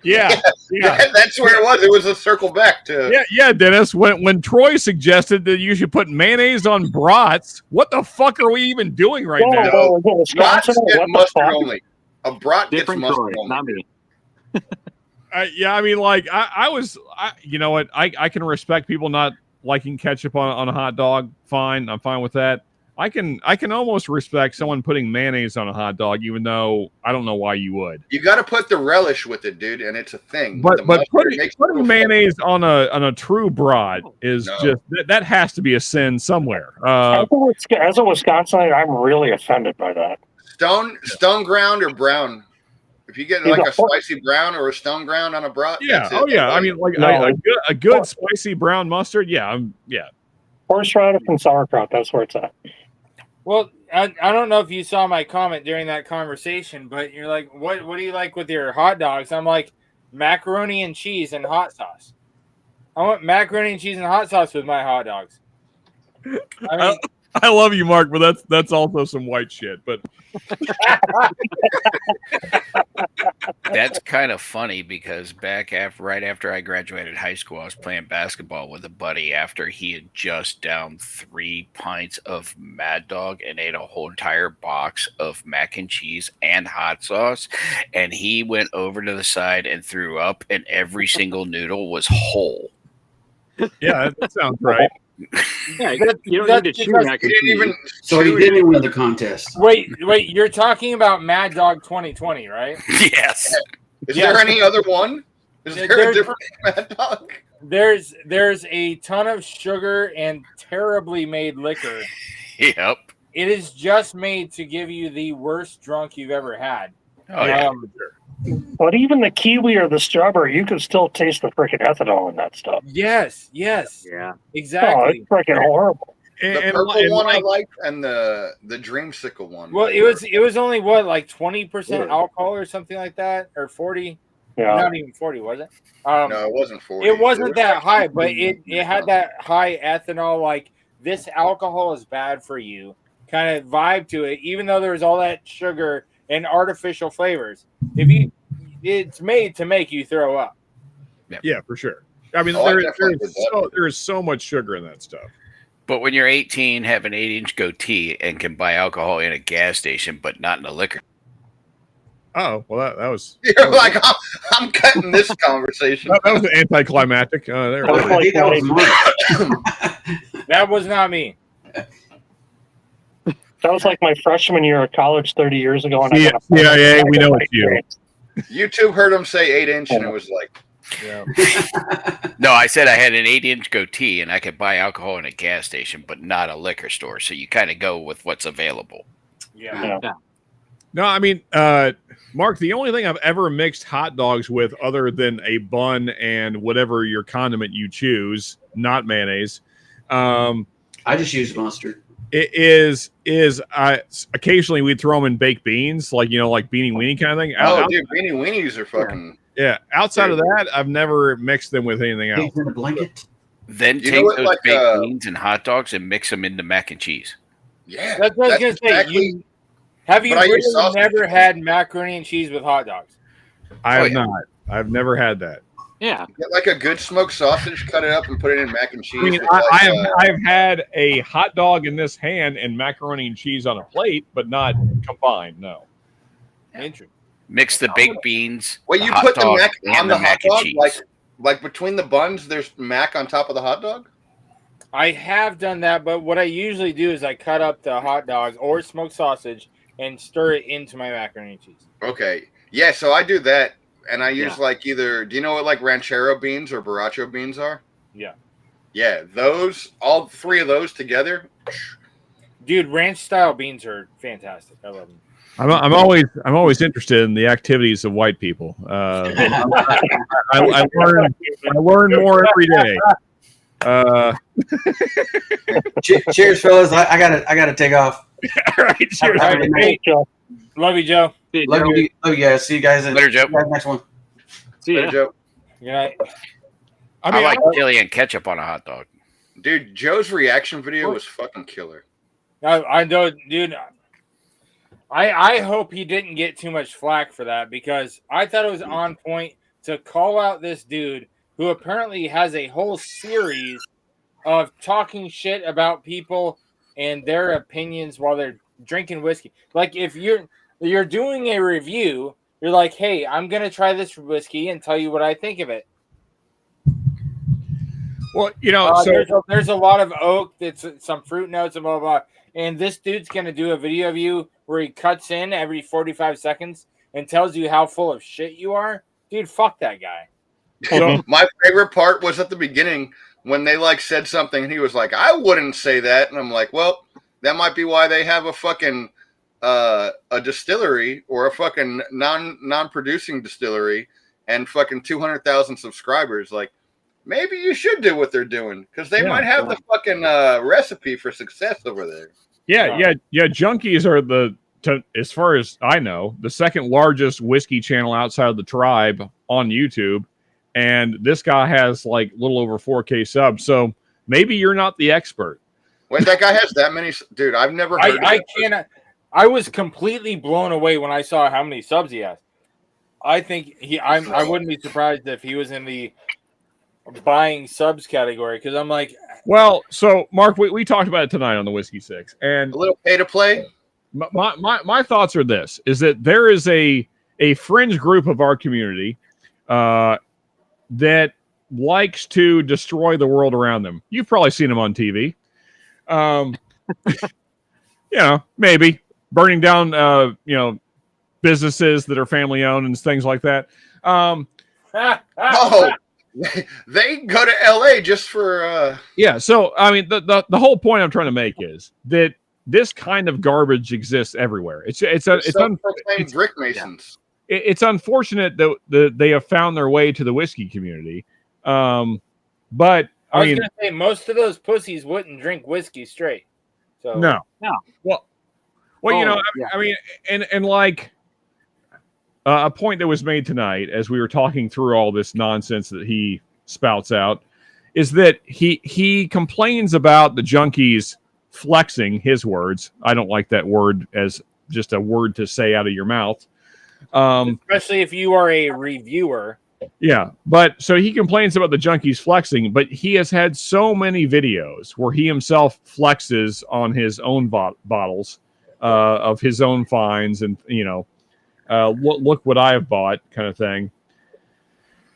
Yeah, yeah. That's where it was. It was a circle back to. Yeah, Dennis. When Troy suggested that you should put mayonnaise on brats, what the fuck are we even doing right now? Well, Brats Wisconsin, get what the mustard fuck? only. A brat gets Different mustard Troy, only. not me. Yeah, I mean, like you know what? I can respect people not liking ketchup on a hot dog. Fine, I'm fine with that. I can almost respect someone putting mayonnaise on a hot dog, even though I don't know why you would. You got to put the relish with it, dude, and it's a thing. But The mustard putting makes it putting feel mayonnaise on a true brat is No. just that has to be a sin somewhere. As a Wisconsinite, I'm really offended by that. stone ground or brown. If you get like Either a spicy brown or a stone ground on a brat, Yeah. that's it. Oh yeah. I mean, like No. a good spicy brown mustard. Yeah. Yeah. Horseradish and sauerkraut, that's where it's at. Well, I don't know if you saw my comment during that conversation, but you're like, what do you like with your hot dogs? I'm like, macaroni and cheese and hot sauce. I want macaroni and cheese and hot sauce with my hot dogs. I mean, I love you, Mark, but that's also some white shit. But That's kind of funny because right after I graduated high school, I was playing basketball with a buddy after he had just downed 3 pints of Mad Dog and ate a whole entire box of mac and cheese and hot sauce. And he went over to the side and threw up, and every single noodle was whole. yeah, that sounds right. Yeah, you don't need to chew because mac He and didn't cheese. even. So he didn't win the contest. wait, you're talking about Mad Dog 2020, right? Yes. Is Yeah. there any other one? Is there a There's- different Mad Dog? There's a ton of sugar and terribly made liquor. Yep. It is just made to give you the worst drunk you've ever had. Oh, yeah. But even the kiwi or the strawberry, you can still taste the freaking ethanol in that stuff. Yes, Yeah. Oh, exactly. it's freaking horrible. The purple one I like, and the dreamsicle one. Well, it was only what, like 20% alcohol or something like that, or 40. Yeah. Not even 40, was it? No, it wasn't 40. It wasn't was that like high, but 15. it had that high ethanol, like this alcohol is bad for you kind of vibe to it, even though there's all that sugar and artificial flavors. It's made to make you throw up. Yeah, for sure. I mean, Oh, I definitely did that. there is so much sugar in that stuff. But when you're 18, have an 8-inch goatee and can buy alcohol in a gas station, but not in a liquor. Oh, well, that was. You're like, I'm cutting this conversation. That was anticlimactic. There That was we go. I think that was Mark. That was not me. That was like my freshman year of college 30 years ago. And Yeah, yeah, we know it's you. YouTube heard him say 8-inch, and it was like, No, I said I had an 8-inch goatee and I could buy alcohol in a gas station, but not a liquor store. So you kind of go with what's available. Yeah. No, I mean, Mark, the only thing I've ever mixed hot dogs with other than a bun and whatever your condiment you choose, not mayonnaise, I just use mustard. it is occasionally we'd throw them in baked beans, like, like beanie weenie kind of thing. oh, dude, beanie weenies are fucking. Yeah, outside of that, I've never mixed them with anything else. Pigs in a blanket. Then You know take what, those like, baked beans and hot dogs and mix them into mac and cheese. Yeah, That's what I was that's gonna say. exactly. Have you But I use really sausage. never had macaroni and cheese with hot dogs? I have yeah. not. I've never had that. Yeah. Get like a good smoked sausage, cut it up, and put it in mac and cheese. I mean, with, like, I've had a hot dog in this hand and macaroni and cheese on a plate, but not combined. No. Interesting. Mix the baked beans. Well, you hot put the dog, mac and on the hot mac and dog, cheese. like between the buns. There's mac on top of the hot dog. I have done that, but what I usually do is I cut up the hot dog or smoked sausage and stir it into my macaroni and cheese. Okay, yeah. So I do that, and I use Yeah. like either. Do you know what like ranchero beans or borracho beans are? Yeah. Yeah, those. All three of those together. Dude, ranch style beans are fantastic. I love them. I'm always interested in the activities of white people. I learn more every day. Cheers, fellas. I gotta take off. All right, cheers. All right, hey, Joe. love you, Joe. Love you. Oh yeah. See you guys. Later, Joe. See you guys next one. See There, ya. Joe. Good night. I I mean, like chili and ketchup on a hot dog. Dude, Joe's reaction video was fucking killer. I know, dude. I hope he didn't get too much flack for that because I thought it was on point to call out this dude who apparently has a whole series of talking shit about people and their opinions while they're drinking whiskey. Like if you're doing a review, you're like, hey, I'm gonna try this whiskey and tell you what I think of it. well, so There's a lot of oak, that's some fruit notes and blah, blah, blah. And this dude's going to do a video of you where he cuts in every 45 seconds and tells you how full of shit you are. Dude, fuck that guy. so My favorite part was at the beginning when they like said something and he was like, I wouldn't say that. And I'm like, well, that might be why they have a fucking a distillery or a fucking non-producing distillery and fucking 200,000 subscribers. Like, maybe you should do what they're doing because they Yeah. might have the fucking recipe for success over there. yeah. Junkies are as far as I know, the second largest whiskey channel outside of the tribe on YouTube, and this guy has like a little over 4K subs. So maybe you're not the expert. Wait, that guy has that many? Dude, I've never heard of I that. cannot. I was completely blown away when I saw how many subs he has. I think I wouldn't be surprised if he was in the buying subs category because I'm like, Well, so Mark, we talked about it tonight on the Whiskey Six, and A little pay to play. my thoughts are this: is that there is a fringe group of our community that likes to destroy the world around them. You've probably seen them on TV. Maybe burning down, businesses that are family owned and things like that. Oh, they go to LA just for Yeah. So, I mean, the whole point I'm trying to make is that this kind of garbage exists everywhere. It's self-proclaimed brick masons. it's unfortunate that they have found their way to the whiskey community. But I was mean, gonna say most of those pussies wouldn't drink whiskey straight. So no. Well, Oh, I mean, and like a point that was made tonight as we were talking through all this nonsense that he spouts out is that he complains about the junkies flexing, his words. I don't like that word as just a word to say out of your mouth. especially if you are a reviewer. Yeah, but so he complains about the junkies flexing, but he has had so many videos where he himself flexes on his own bottles of his own finds, and look what I have bought, kind of thing.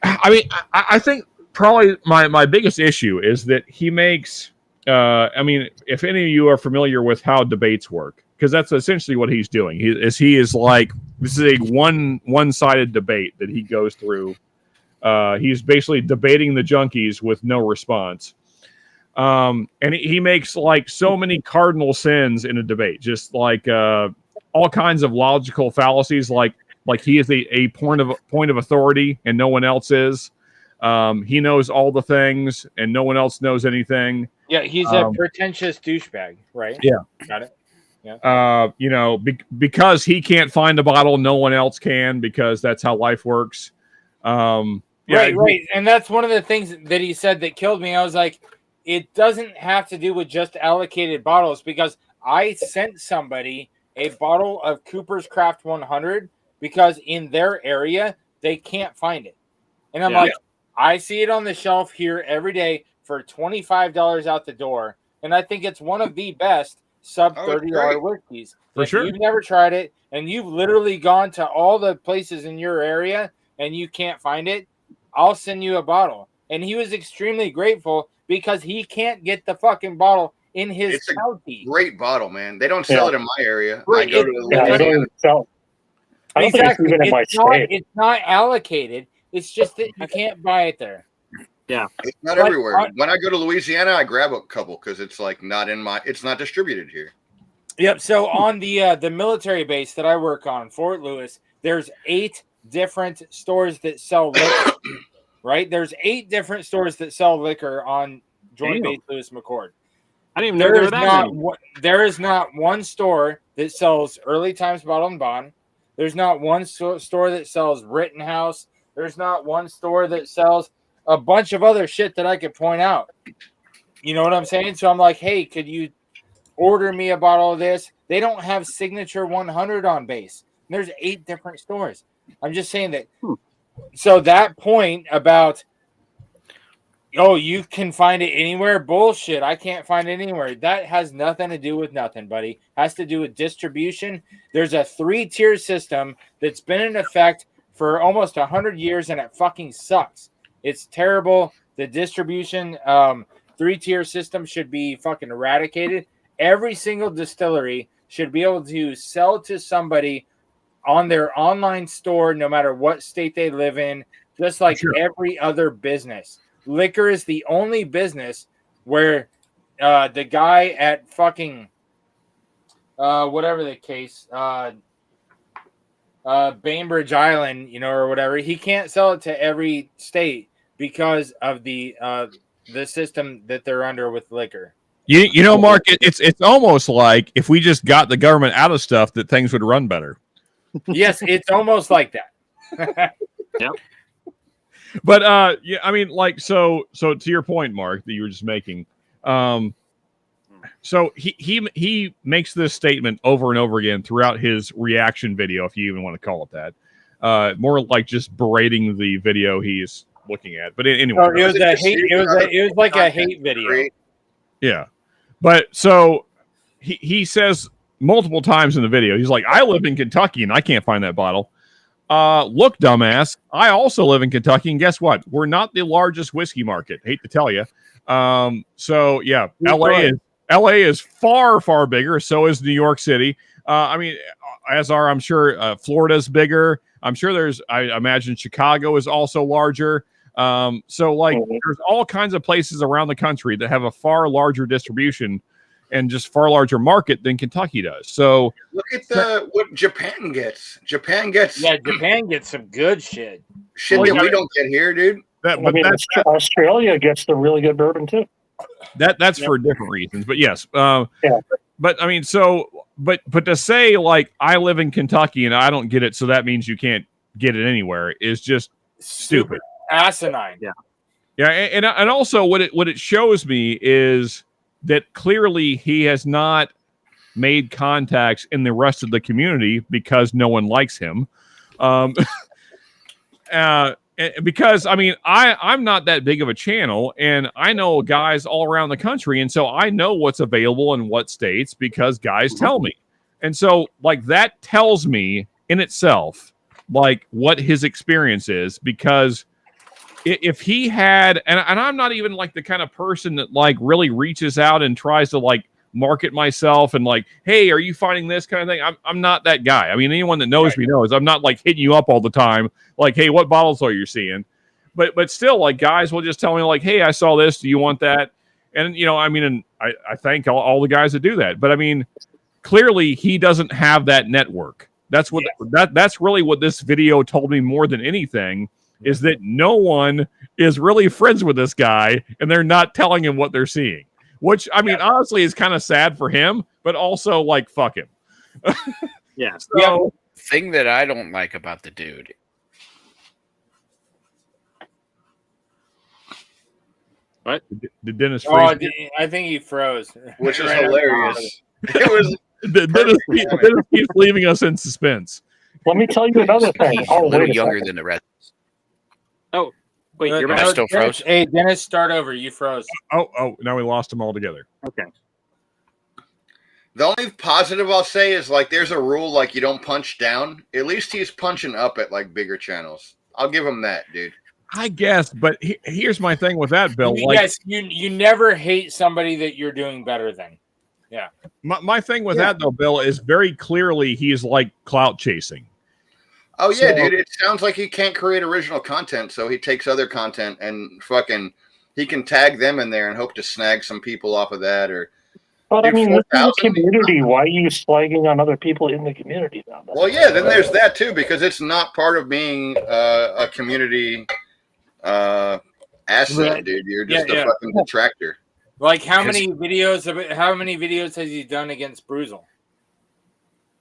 I mean, I think probably my biggest issue is that he makes. I mean, if any of you are familiar with how debates work, because that's essentially what he's doing. He is like, this is a one-sided debate that he goes through. He's basically debating the junkies with no response. And he makes like so many cardinal sins in a debate, just like all kinds of logical fallacies, like he is a point of authority and no one else is. He knows all the things and no one else knows anything. Yeah, he's a pretentious douchebag, right? Yeah. Got it. Yeah. You know, because he can't find a bottle, no one else can, because that's how life works. Yeah, right. And that's one of the things that he said that killed me. I was like, it doesn't have to do with just allocated bottles, because I sent somebody a bottle of Cooper's Craft 100 because in their area, they can't find it. And I'm like, I see it on the shelf here every day for $25 out the door. And I think it's one of the best sub $30 whiskeys. For if sure. You've never tried it and you've literally gone to all the places in your area and you can't find it, I'll send you a bottle. And he was extremely grateful because he can't get the fucking bottle in his county. Great bottle, man. They don't sell it in my area. Right. I go to they don't sell. I don't think it's even in my state. It's not allocated. It's just that you can't buy it there. Yeah, it's not everywhere. When I go to Louisiana, I grab a couple because it's like it's not distributed here. Yep. So on the military base that I work on, Fort Lewis, there's 8 different stores that sell liquor. Right? There's 8 different stores that sell liquor on Joint Base Lewis McChord. I didn't even know there were that many. There is not one store that sells Early Times Bottle and Bond. There's not one store that sells Rittenhouse. There's not one store that sells a bunch of other shit that I could point out. You know what I'm saying? So I'm like, hey, could you order me a bottle of this? They don't have Signature 100 on base. There's 8 different stores. I'm just saying that. So that point about, you can find it anywhere. Bullshit. I can't find it anywhere. That has nothing to do with nothing, buddy. Has to do with distribution. There's a 3-tier system that's been in effect for almost 100 years, and it fucking sucks. It's terrible. The distribution 3-tier system should be fucking eradicated. Every single distillery should be able to sell to somebody on their online store, no matter what state they live in, just like every other business. Liquor is the only business where the guy at fucking whatever the case, Bainbridge Island, or whatever, he can't sell it to every state because of the system that they're under with liquor. You know, Mark, it's almost like if we just got the government out of stuff, that things would run better. Yes, it's almost like that. Yep. But yeah, I mean, like, so to your point, Mark, that you were just making, so he makes this statement over and over again throughout his reaction video, if you even want to call it that. More like just berating the video he's looking at. But anyway, it was a hate. It was like a hate video. Yeah, but so he says multiple times in the video, he's like, I live in Kentucky and I can't find that bottle. Look, dumbass, I also live in Kentucky, and guess what? We're not the largest whiskey market. Hate to tell you. So yeah, LA is far, far bigger. So is New York City. I mean, I'm sure Florida's bigger. I'm sure I imagine Chicago is also larger. So like there's all kinds of places around the country that have a far larger distribution and just far larger market than Kentucky does. So look at what Japan gets. Japan gets some good shit. Shit that we don't get here, dude. Australia gets the really good bourbon too. That's for different reasons, but yes. But I mean, but to say like I live in Kentucky and I don't get it, so that means you can't get it anywhere is just stupid. Asinine. Yeah, and also what it shows me is that clearly he has not made contacts in the rest of the community because no one likes him. Because I mean, I'm not that big of a channel, and I know guys all around the country, and so I know what's available in what states because guys tell me. And so like that tells me in itself, like what his experience is, because if he had, and I'm not even like the kind of person that like really reaches out and tries to like market myself and like, hey, are you finding this kind of thing? I'm not that guy. I mean, anyone that knows me knows I'm not like hitting you up all the time. Like, hey, what bottles are you seeing? But still, like, guys will just tell me like, hey, I saw this. Do you want that? And, you know, I mean, and I thank all the guys that do that. But I mean, clearly he doesn't have that network. That's what that's really what this video told me more than anything, is that no one is really friends with this guy and they're not telling him what they're seeing. Which, I mean, honestly is kind of sad for him, but also like, fuck him. Yeah. So, Thing that I don't like about the dude. What? Did Dennis freeze? Oh, I think he froze. Which is Right hilarious. It was Dennis keeps leaving us in suspense. Let me tell you another thing. He's Oh, a little wait a younger second. than the rest. Wait, you're Am I back. still froze? Hey, Dennis, start over. You froze. Oh, now we lost them all together. Okay. the only positive I'll say is like there's a rule like you don't punch down. At least he's punching up at like bigger channels. I'll give him that, dude. I guess, but here's my thing with that, Bill. Like, Yes, you never hate somebody that you're doing better than. Yeah. my thing with that though, Bill, is very clearly he's like clout chasing. Oh yeah, So- dude. It sounds like he can't create original content, so he takes other content and fucking he can tag them in there and hope to snag some people off of that. Or But I Dude, mean, this is a 4,000? community. Why are you slagging on other people in the community now? well, yeah, then there's that too because it's not part of being a community asset, Right. dude. You're just Yeah, a yeah. fucking detractor. Like how many videos has he done against Bruzel?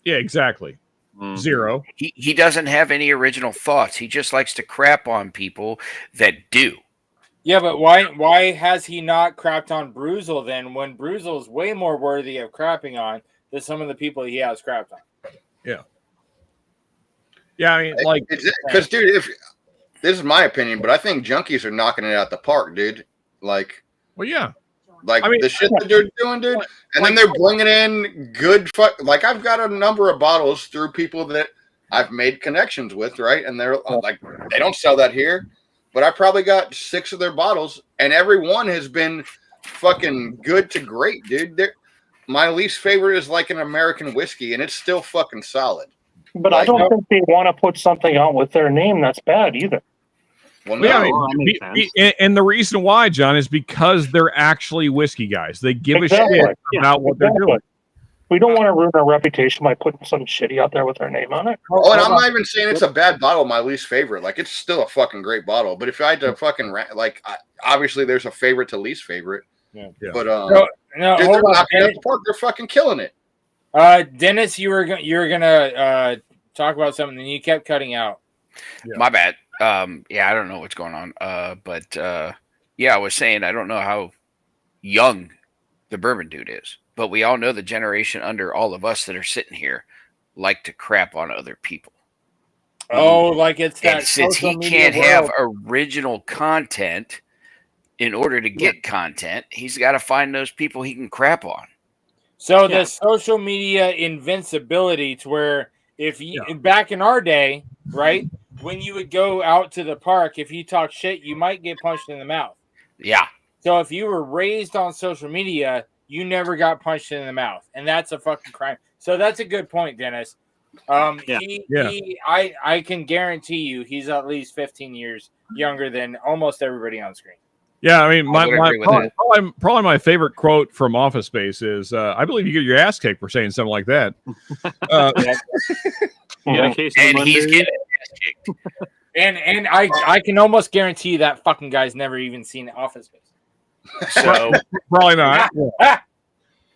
Yeah, exactly. Mhm. 0. He doesn't have any original thoughts. He just likes to crap on people that do. Yeah, but why has he not crapped on Bruzel then when Bruzel is way more worthy of crapping on than some of the people he has crapped on? Yeah, I mean, like, Because, dude, if this is my opinion, but I think junkies are knocking it out the park, dude. Like well, yeah. I mean- the shit that they're doing, dude, and then they're bringing in good like I've got a number of bottles through people that I've made connections with, right? And they're like, they don't sell that here, but I probably got 6 of their bottles, and every one has been fucking good to great, dude. My least favorite is like an American whiskey, and it's still fucking solid. But I don't think they want to put something out with their name that's bad either. Well, Yeah, I no, mean, that makes sense. and the reason why, John, is because they're actually whiskey guys. They give Exactly. a shit about what they're doing. We don't want to ruin our reputation by putting something shitty out there with our name on it. oh, and I'm not even saying it's a bad bottle, my least favorite. Like, it's still a fucking great bottle. But if I had to fucking obviously there's a favorite to least favorite. Yeah. But No, dude, they're hold on, knocking it out the park. They're fucking killing it. Dennis, you were gonna talk about something, and you kept cutting out. Yeah. My bad. Yeah, I don't know what's going on. But yeah, I was saying I don't know how young the bourbon dude is, but we all know the generation under all of us that are sitting here like to crap on other people. Oh, like it's that And since social he media can't have world. original content in order to get content, he's got to find those people he can crap on. So Yeah. the social media invincibility to where if you back in our day, right, when you would go out to the park, if you talk shit, you might get punched in the mouth. Yeah. So if you were raised on social media, you never got punched in the mouth, and that's a fucking crime. So that's a good point, Dennis. I can guarantee you he's at least 15 years younger than almost everybody on screen. Yeah, I mean, I would agree with probably my favorite quote from Office Space is, "I believe you get your ass kicked for saying something like that." You got a case of And he's Monday? getting his ass kicked. And I can almost guarantee you that fucking guy's never even seen Office Space. So Probably not.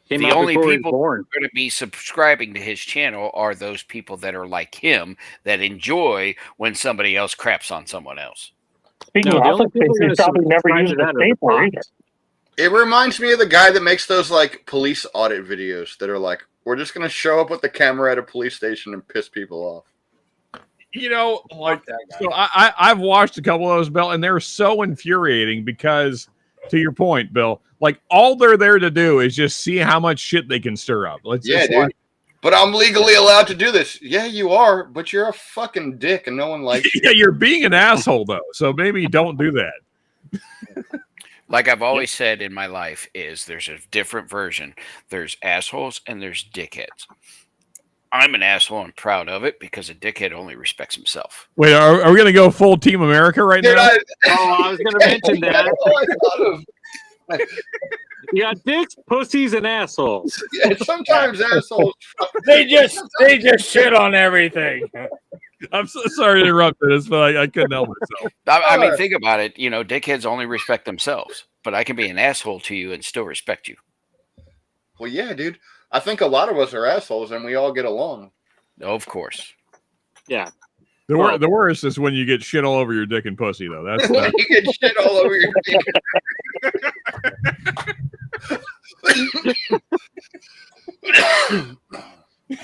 Came the out only before he was people born. going to be subscribing to his channel are those people that are like him that enjoy when somebody else craps on someone else. Speaking No, of the only Office people Space, gonna he's probably never subscribe used to a that are the stapler either. bots. It reminds me of the guy that makes those like police audit videos that are like, we're just gonna show up with the camera at a police station and piss people off. You know, like, that guy. so I've watched a couple of those, Bill, and they're so infuriating because, to your point, Bill, like all they're there to do is just see how much shit they can stir up. Yeah, dude. But I'm legally allowed to do this. Yeah, you are, but you're a fucking dick and no one likes you. Yeah, you're being an asshole though, so maybe don't do that. Like I've always said in my life, is there's a different version. There's assholes and there's dickheads. I'm an asshole and proud of it because a dickhead only respects himself. Wait, are we going to go full Team America right now? I was going to mention that. That's all I thought of. You got dicks, pussies, and assholes. Yeah, sometimes assholes. They just shit on everything. I'm so sorry to interrupt this, but I couldn't help myself. I mean, think about it. You know, dickheads only respect themselves, but I can be an asshole to you and still respect you. Well, yeah, dude. I think a lot of us are assholes and we all get along. Of course. Yeah. The worst is when you get shit all over your dick and pussy, though. That's When you get shit all over your dick.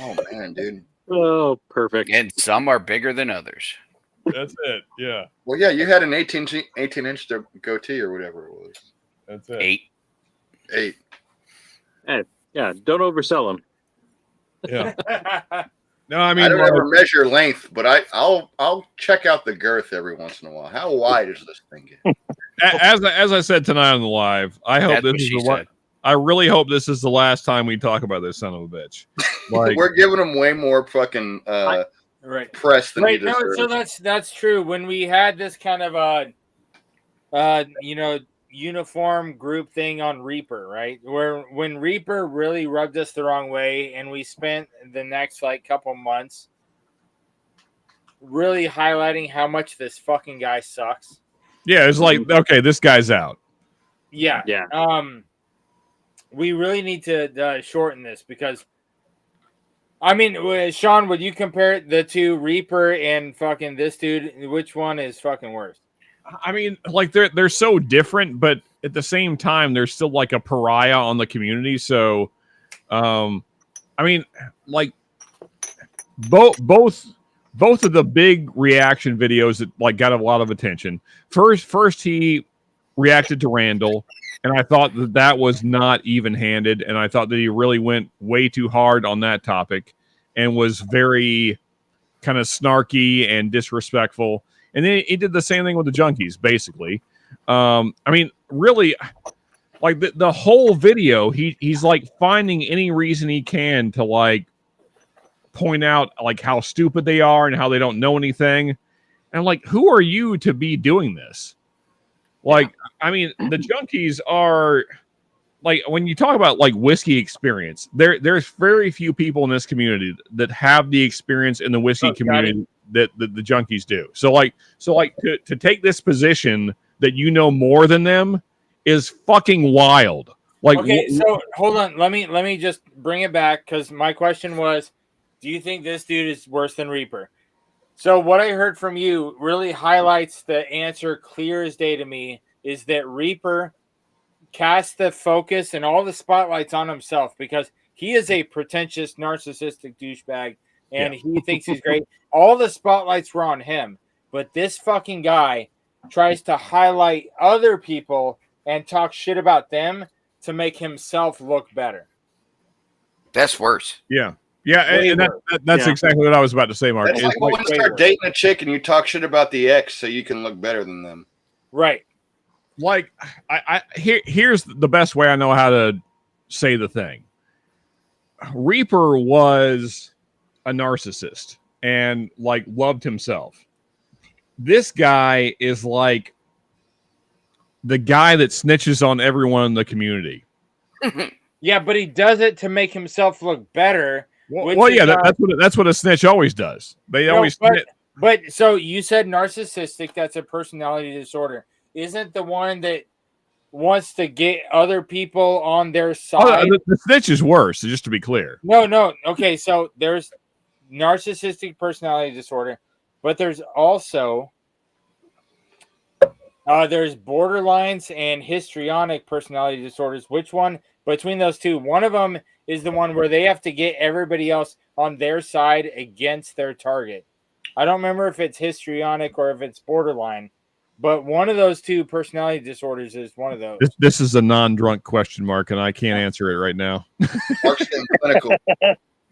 Oh, man, dude. Oh, perfect. And some are bigger than others. That's it. Yeah. Well, yeah, you had an 18-inch goatee or whatever it was. That's it. 8. Yeah, don't oversell them. Yeah. No, I mean, I don't ever measure length, but I'll check out the girth every once in a while. How wide is this thing get? as I said tonight on the live, I hope this is I really hope this is the last time we talk about this son of a bitch. Like, we're giving them way more fucking Right. press than he No, deserves. so that's true. When we had this kind of uniform group thing on Reaper, right? When Reaper really rubbed us the wrong way, and we spent the next couple months really highlighting how much this fucking guy sucks. yeah, it's like, okay, this guy's out. Yeah. Yeah. We really need to shorten this because, I mean, Sean, would you compare the two, Reaper and fucking this dude? Which one is fucking worse? I mean, like they're so different, but at the same time, they're still like a pariah on the community. So, I mean, like both of the big reaction videos that like got a lot of attention. First he reacted to Randall, and I thought that was not even-handed, and I thought that he really went way too hard on that topic and was very kind of snarky and disrespectful. And then he did the same thing with the junkies, basically. I mean, really, like the whole video, he's like finding any reason he can to like point out like how stupid they are and how they don't know anything. And like, who are you to be doing this? Like, I mean, the junkies are like, when you talk about like whiskey experience, there's very few people in this community that have the experience in the whiskey community that the junkies do. So to take this position that you know more than them is fucking wild. Like, okay, so hold on, let me just bring it back because my question was, do you think this dude is worse than Reaper? So what I heard from you really highlights the answer clear as day to me, is that Reaper casts the focus and all the spotlights on himself because he is a pretentious, narcissistic douchebag, and he thinks he's great. All the spotlights were on him, but this fucking guy tries to highlight other people and talk shit about them to make himself look better. That's worse. Yeah. Yeah, and that's exactly what I was about to say, Mark. It's like when you start dating a chick and you talk shit about the ex so you can look better than them. Right. Like, here's the best way I know how to say the thing. Reaper was a narcissist and like loved himself. This guy is like the guy that snitches on everyone in the community. Yeah, but he does it to make himself look better. Well, yeah, that's what a snitch always does. They always. But so you said narcissistic. That's a personality disorder. Isn't the one that wants to get other people on their side? The snitch is worse. Just to be clear. No. Okay, so there's narcissistic personality disorder, but there's also there's borderlines and histrionic personality disorders. Which one between those two? One of them is the one where they have to get everybody else on their side against their target. I don't remember if it's histrionic or if it's borderline, but one of those two personality disorders is one of those. This is a non-drunk question, Mark, and I can't answer it right now. Mark's in clinical.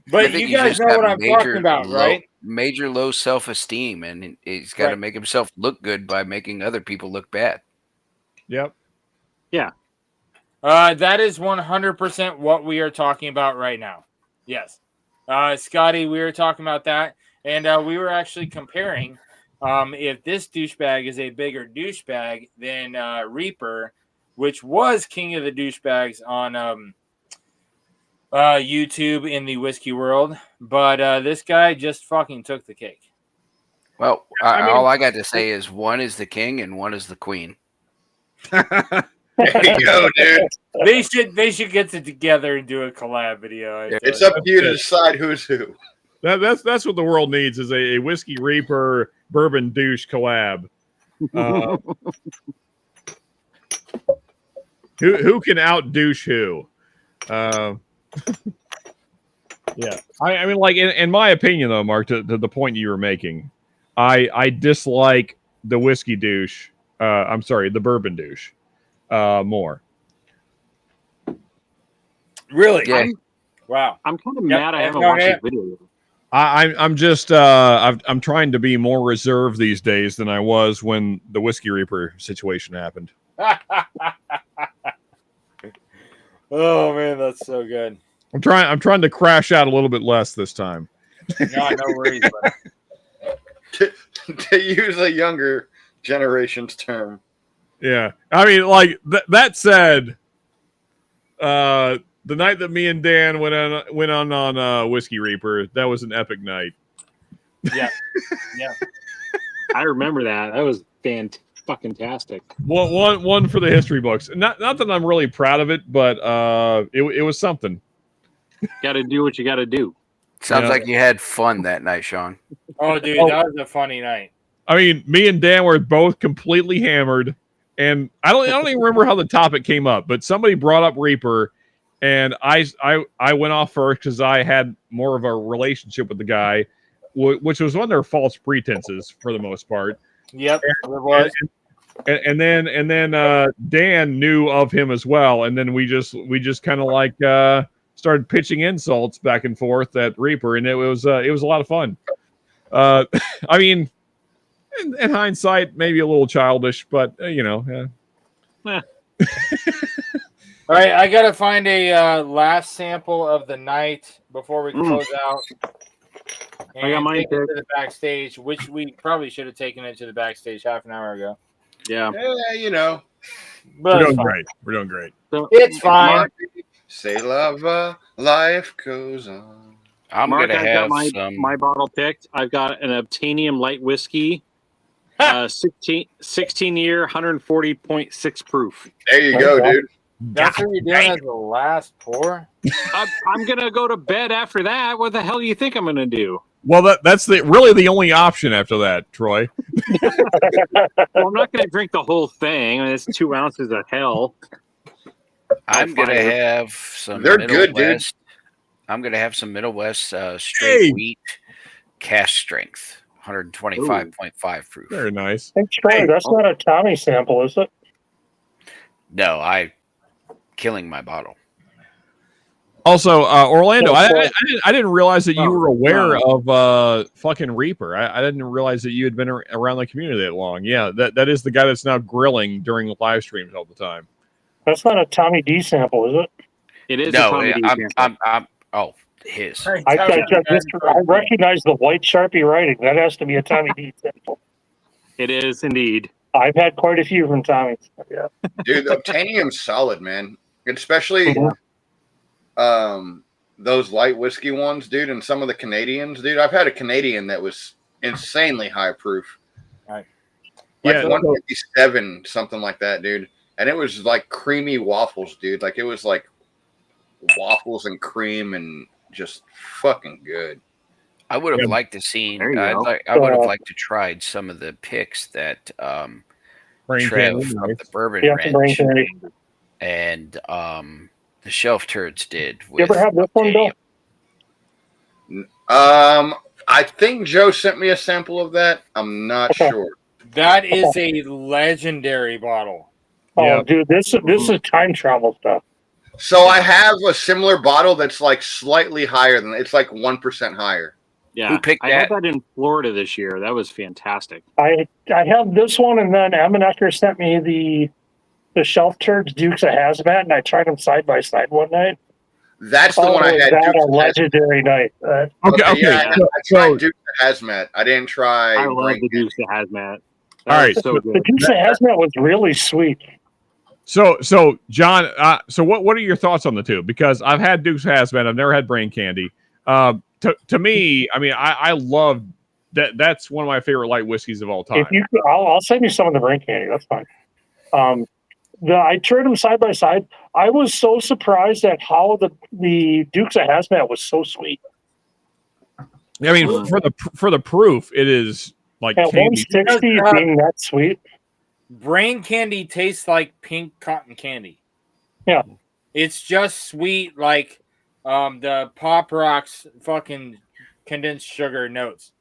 But you he's guys just know got what I'm talking about, right? Major low self-esteem, and he's got to Right. make himself look good by making other people look bad. Yep. That is 100% what we are talking about right now. Yes. Scotty, we were talking about that, and we were actually comparing if this douchebag is a bigger douchebag than Reaper, which was king of the douchebags on YouTube in the whiskey world, but this guy just fucking took the cake. Well, I mean- all I got to say is one is the king and one is the queen. There you go, dude. They should get together and do a collab video. I It's tell up to you to decide who's who. That's what the world needs is a whiskey reaper bourbon douche collab. Who can out douche who? Yeah, I mean, like in my opinion, though, Mark, to the point you were making, I dislike the whiskey douche. I'm sorry, the bourbon douche more. Really? Yeah. Wow. I'm kind of Yep, mad I haven't no, watched yeah. the video. I'm just I'm trying to be more reserved these days than I was when the whiskey reaper situation happened. Oh man, that's so good. I'm trying to crash out a little bit less this time. No worries. To use a younger generation's term. Yeah, I mean, like that said, the night that me and Dan went on Whiskey Reaper, that was an epic night. Yeah. I remember that. That was fucking-tastic. One for the history books. Not that I'm really proud of it, but it was something. Got to do what you got to do. Sounds like you had fun that night, Sean. Oh, dude, that was a funny night. I mean, me and Dan were both completely hammered, and I don't even remember how the topic came up, but somebody brought up Reaper, and I went off first because I had more of a relationship with the guy, which was under false pretenses for the most part. Yep, it was. And then Dan knew of him as well, and then we just kind of like started pitching insults back and forth at Reaper, and it was a lot of fun. I mean, in hindsight, maybe a little childish, but you know. All right, I gotta find a last sample of the night before we close out. I got mine take it to the backstage, which we probably should have taken it to the backstage half an hour ago. Yeah, Yeah, you know. But We're it's doing fine. great. We're doing great. So, It's fine. Say lava, life goes on. I'm Mark, gonna I've have got some. my bottle picked. I've got an Obtainium light whiskey, 16 year, 140.6 proof. There you go, dude. That's what you're doing as the last pour. I'm gonna go to bed after that. What the hell do you think I'm gonna do? Well, that's really the only option after that, Troy. Well, I'm not gonna drink the whole thing. I mean, it's 2 ounces of hell. I'm gonna fine. have some. They're Middle good, dude. West, I'm gonna have some Middle West straight Hey! wheat cash strength, 125.5 proof. Very nice. Hey, Troy, that's not a Tommy sample, is it? No, I killing my bottle. Also, Orlando, I didn't realize that you No, were aware no. of fucking Reaper. I didn't realize that you had been around the community that long. Yeah, that is the guy that's now grilling during live streams all the time. That's not a Tommy D sample, is it? It is a No, Tommy D sample. I'm. Oh, his. I recognize the white Sharpie writing. That has to be a Tommy D sample. It is indeed. I've had quite a few from Tommy's. Yeah. Dude, the Obtainium's solid, man. Especially those light whiskey ones, dude, and some of the Canadians, dude. I've had a Canadian that was insanely high proof. Right. Like Yeah, 157, something like that, dude. And it was like creamy waffles, dude. Like it was like waffles and cream and just fucking good. I would have Yeah. liked to seen. There you go. I would have liked to tried some of the picks that Brain Trev candy, from nice. the Bourbon Yeah, the brain Ranch candy. and the Shelf Turds did. You ever have this one, Bill? I think Joe sent me a sample of that. I'm not Okay. sure. That is a legendary bottle. Oh, Yeah. dude, this is time travel stuff. So I have a similar bottle that's like slightly higher than it's like 1% higher. Yeah, Who picked I that? had that in Florida this year. That was fantastic. I have this one, and then Amenecker sent me the Shelf Turds Dukes of Hazmat, and I tried them side by side one night. That's the one I had. That Dukes a of Hazmat. legendary night. Okay. Yeah, I tried Dukes of Hazmat. I didn't try. I love Brain the Candy. Dukes of Hazmat. All right, So The good. Dukes of Hazmat was really sweet. So John, so what are your thoughts on the two? Because I've had Duke's Hazmat, I've never had Brain Candy. To me, I mean, I love that. That's one of my favorite light whiskeys of all time. If you, I'll send you some of the Brain Candy. That's fine. I tried them side by side. I was so surprised at how the Dukes of Hazmat was so sweet. I mean, for the proof, it is like At candy. 160 being that sweet. Brain Candy tastes like pink cotton candy. Yeah. It's just sweet like the Pop Rocks fucking condensed sugar notes.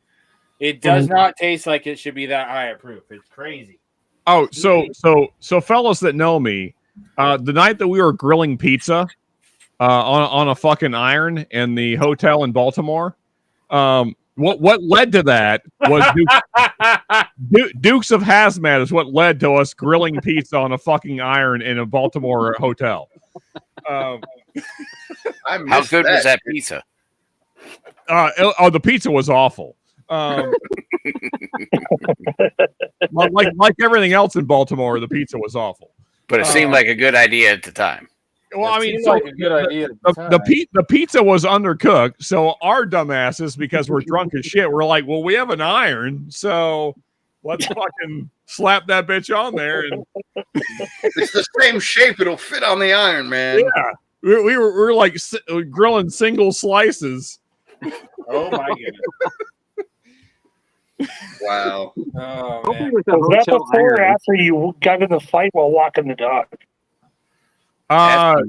It does not taste like it should be that high of proof. It's crazy. Oh, so fellas that know me, the night that we were grilling pizza on a fucking iron in the hotel in Baltimore, what led to that was Dukes of Hazmat is what led to us grilling pizza on a fucking iron in a Baltimore hotel. How good was that pizza? The pizza was awful. Like everything else in Baltimore, the pizza was awful. But it seemed like a good idea at the time. Well, I mean, like a good idea. The pizza was undercooked, so our dumbasses, because we're drunk as shit, we're like, well, we have an iron, so let's fucking slap that bitch on there. And it's the same shape; it'll fit on the iron, man. Yeah, we were like grilling single slices. Oh my goodness! Wow. Oh, man. Was that before or after you got in the fight while walking the dog?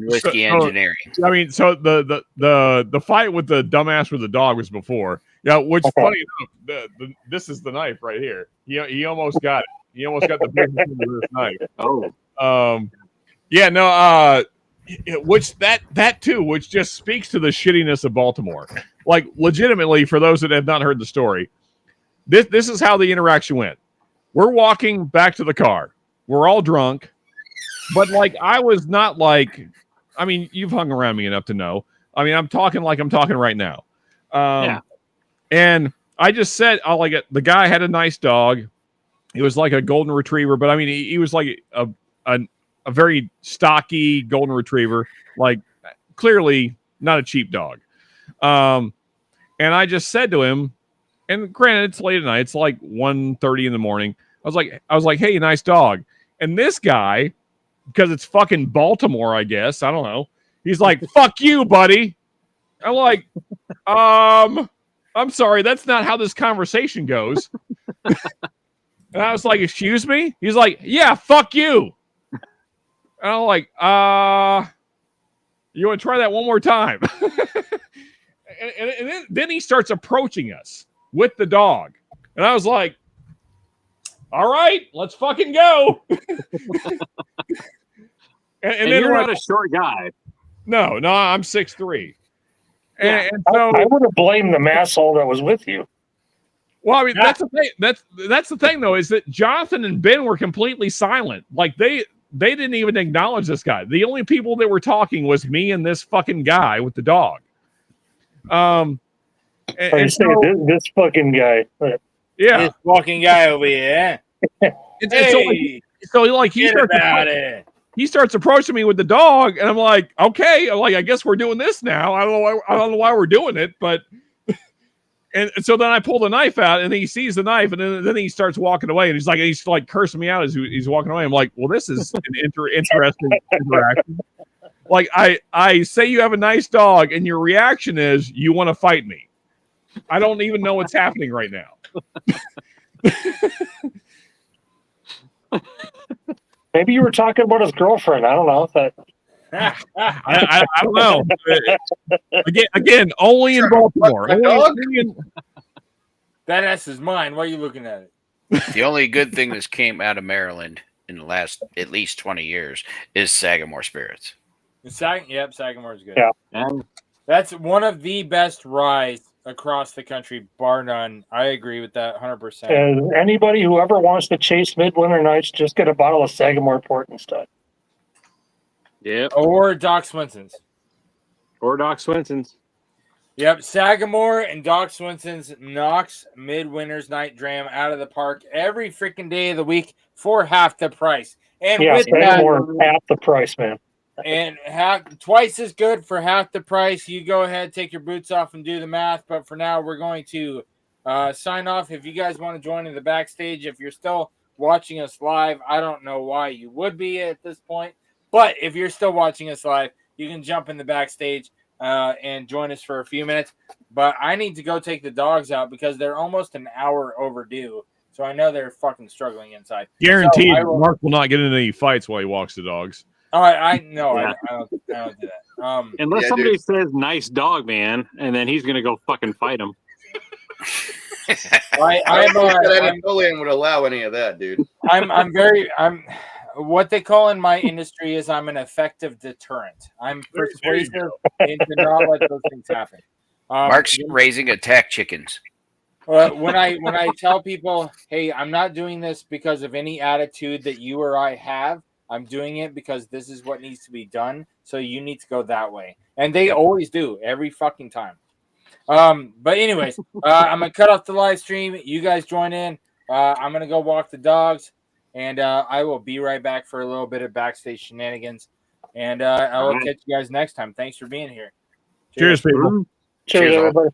Whiskey engineering. I mean, so the fight with the dumbass with the dog was before. Yeah, which funny enough, this is the knife right here. He almost got it. He almost got the business into this knife. Oh. Yeah, no, which that too, which just speaks to the shittiness of Baltimore. Like, legitimately, for those that have not heard the story, this is how the interaction went. We're walking back to the car. We're all drunk. But, like, I was not like, I mean, you've hung around me enough to know. I mean, I'm talking like I'm talking right now. Yeah. And I just said, the guy had a nice dog. He was like a golden retriever, but I mean, he was like a very stocky golden retriever, like clearly not a cheap dog. And I just said to him, and granted, it's late at night. It's like 1:30 in the morning. I was like, hey, nice dog. And this guy, because it's fucking Baltimore, I guess. I don't know. He's like, fuck you, buddy. I'm like, I'm sorry. That's not how this conversation goes. And I was like, excuse me? He's like, yeah, fuck you. And I'm like, you want to try that one more time? and then he starts approaching us with the dog. And I was like, all right, let's fucking go. and then you're not a short guy. No, I'm 6'3". Yeah. And so I would have blamed the masshole that was with you. Well, I mean, that's the thing. That's the thing, though, is that Jonathan and Ben were completely silent. Like they didn't even acknowledge this guy. The only people that were talking was me and this fucking guy with the dog. And so, this fucking guy. Yeah, this fucking guy over here. He starts approaching me with the dog, and I'm like, okay, I guess we're doing this now. I don't know why we're doing it, but. And so then I pull the knife out, and he sees the knife, and then he starts walking away, and he's like cursing me out as he's walking away. I'm like, well, this is an interesting interaction. Like I say you have a nice dog, and your reaction is you want to fight me. I don't even know what's happening right now. Maybe you were talking about his girlfriend. I don't know. I don't know. Again, only in Baltimore. That ass is mine. Why are you looking at it? The only good thing that came out of Maryland in the last at least 20 years is Sagamore Spirits. Sagamore's good. Yeah. And That's one of the best ryes across the country, bar none. I agree with that 100%. And anybody who ever wants to chase midwinter nights, just get a bottle of Sagamore port instead. yep. Or Doc Swenson's. Or Doc Swenson's. Yep, Sagamore and Doc Swenson's knocks Midwinter's Night Dram out of the park every freaking day of the week for half the price. And Yeah, with that, Sagamore half the price, man. and twice as good for half the price. You go ahead, take your boots off, and do the math. But for now, we're going to sign off. If you guys want to join in the backstage, if you're still watching us live, I don't know why you would be at this point. But if you're still watching us live, you can jump in the backstage and join us for a few minutes. But I need to go take the dogs out because they're almost an hour overdue. So I know they're fucking struggling inside. Guaranteed, So Mark will not get into any fights while he walks the dogs. I know. Yeah. I don't do that. Unless Yeah, somebody dude. says "nice dog, man," and then he's gonna go fucking fight him. I don't think that Anatolian would allow any of that, dude. I'm what they call in my industry is I'm an effective deterrent. I'm persuasive and to not let those things happen. Mark's raising attack chickens. When I tell people, hey, I'm not doing this because of any attitude that you or I have. I'm doing it because this is what needs to be done. So you need to go that way. And they always do every fucking time. But anyways, I'm going to cut off the live stream. You guys join in. I'm going to go walk the dogs. And I will be right back for a little bit of backstage shenanigans. And I will catch you guys next time. Thanks for being here. Cheers people. Cheers, Cheers, all. everybody.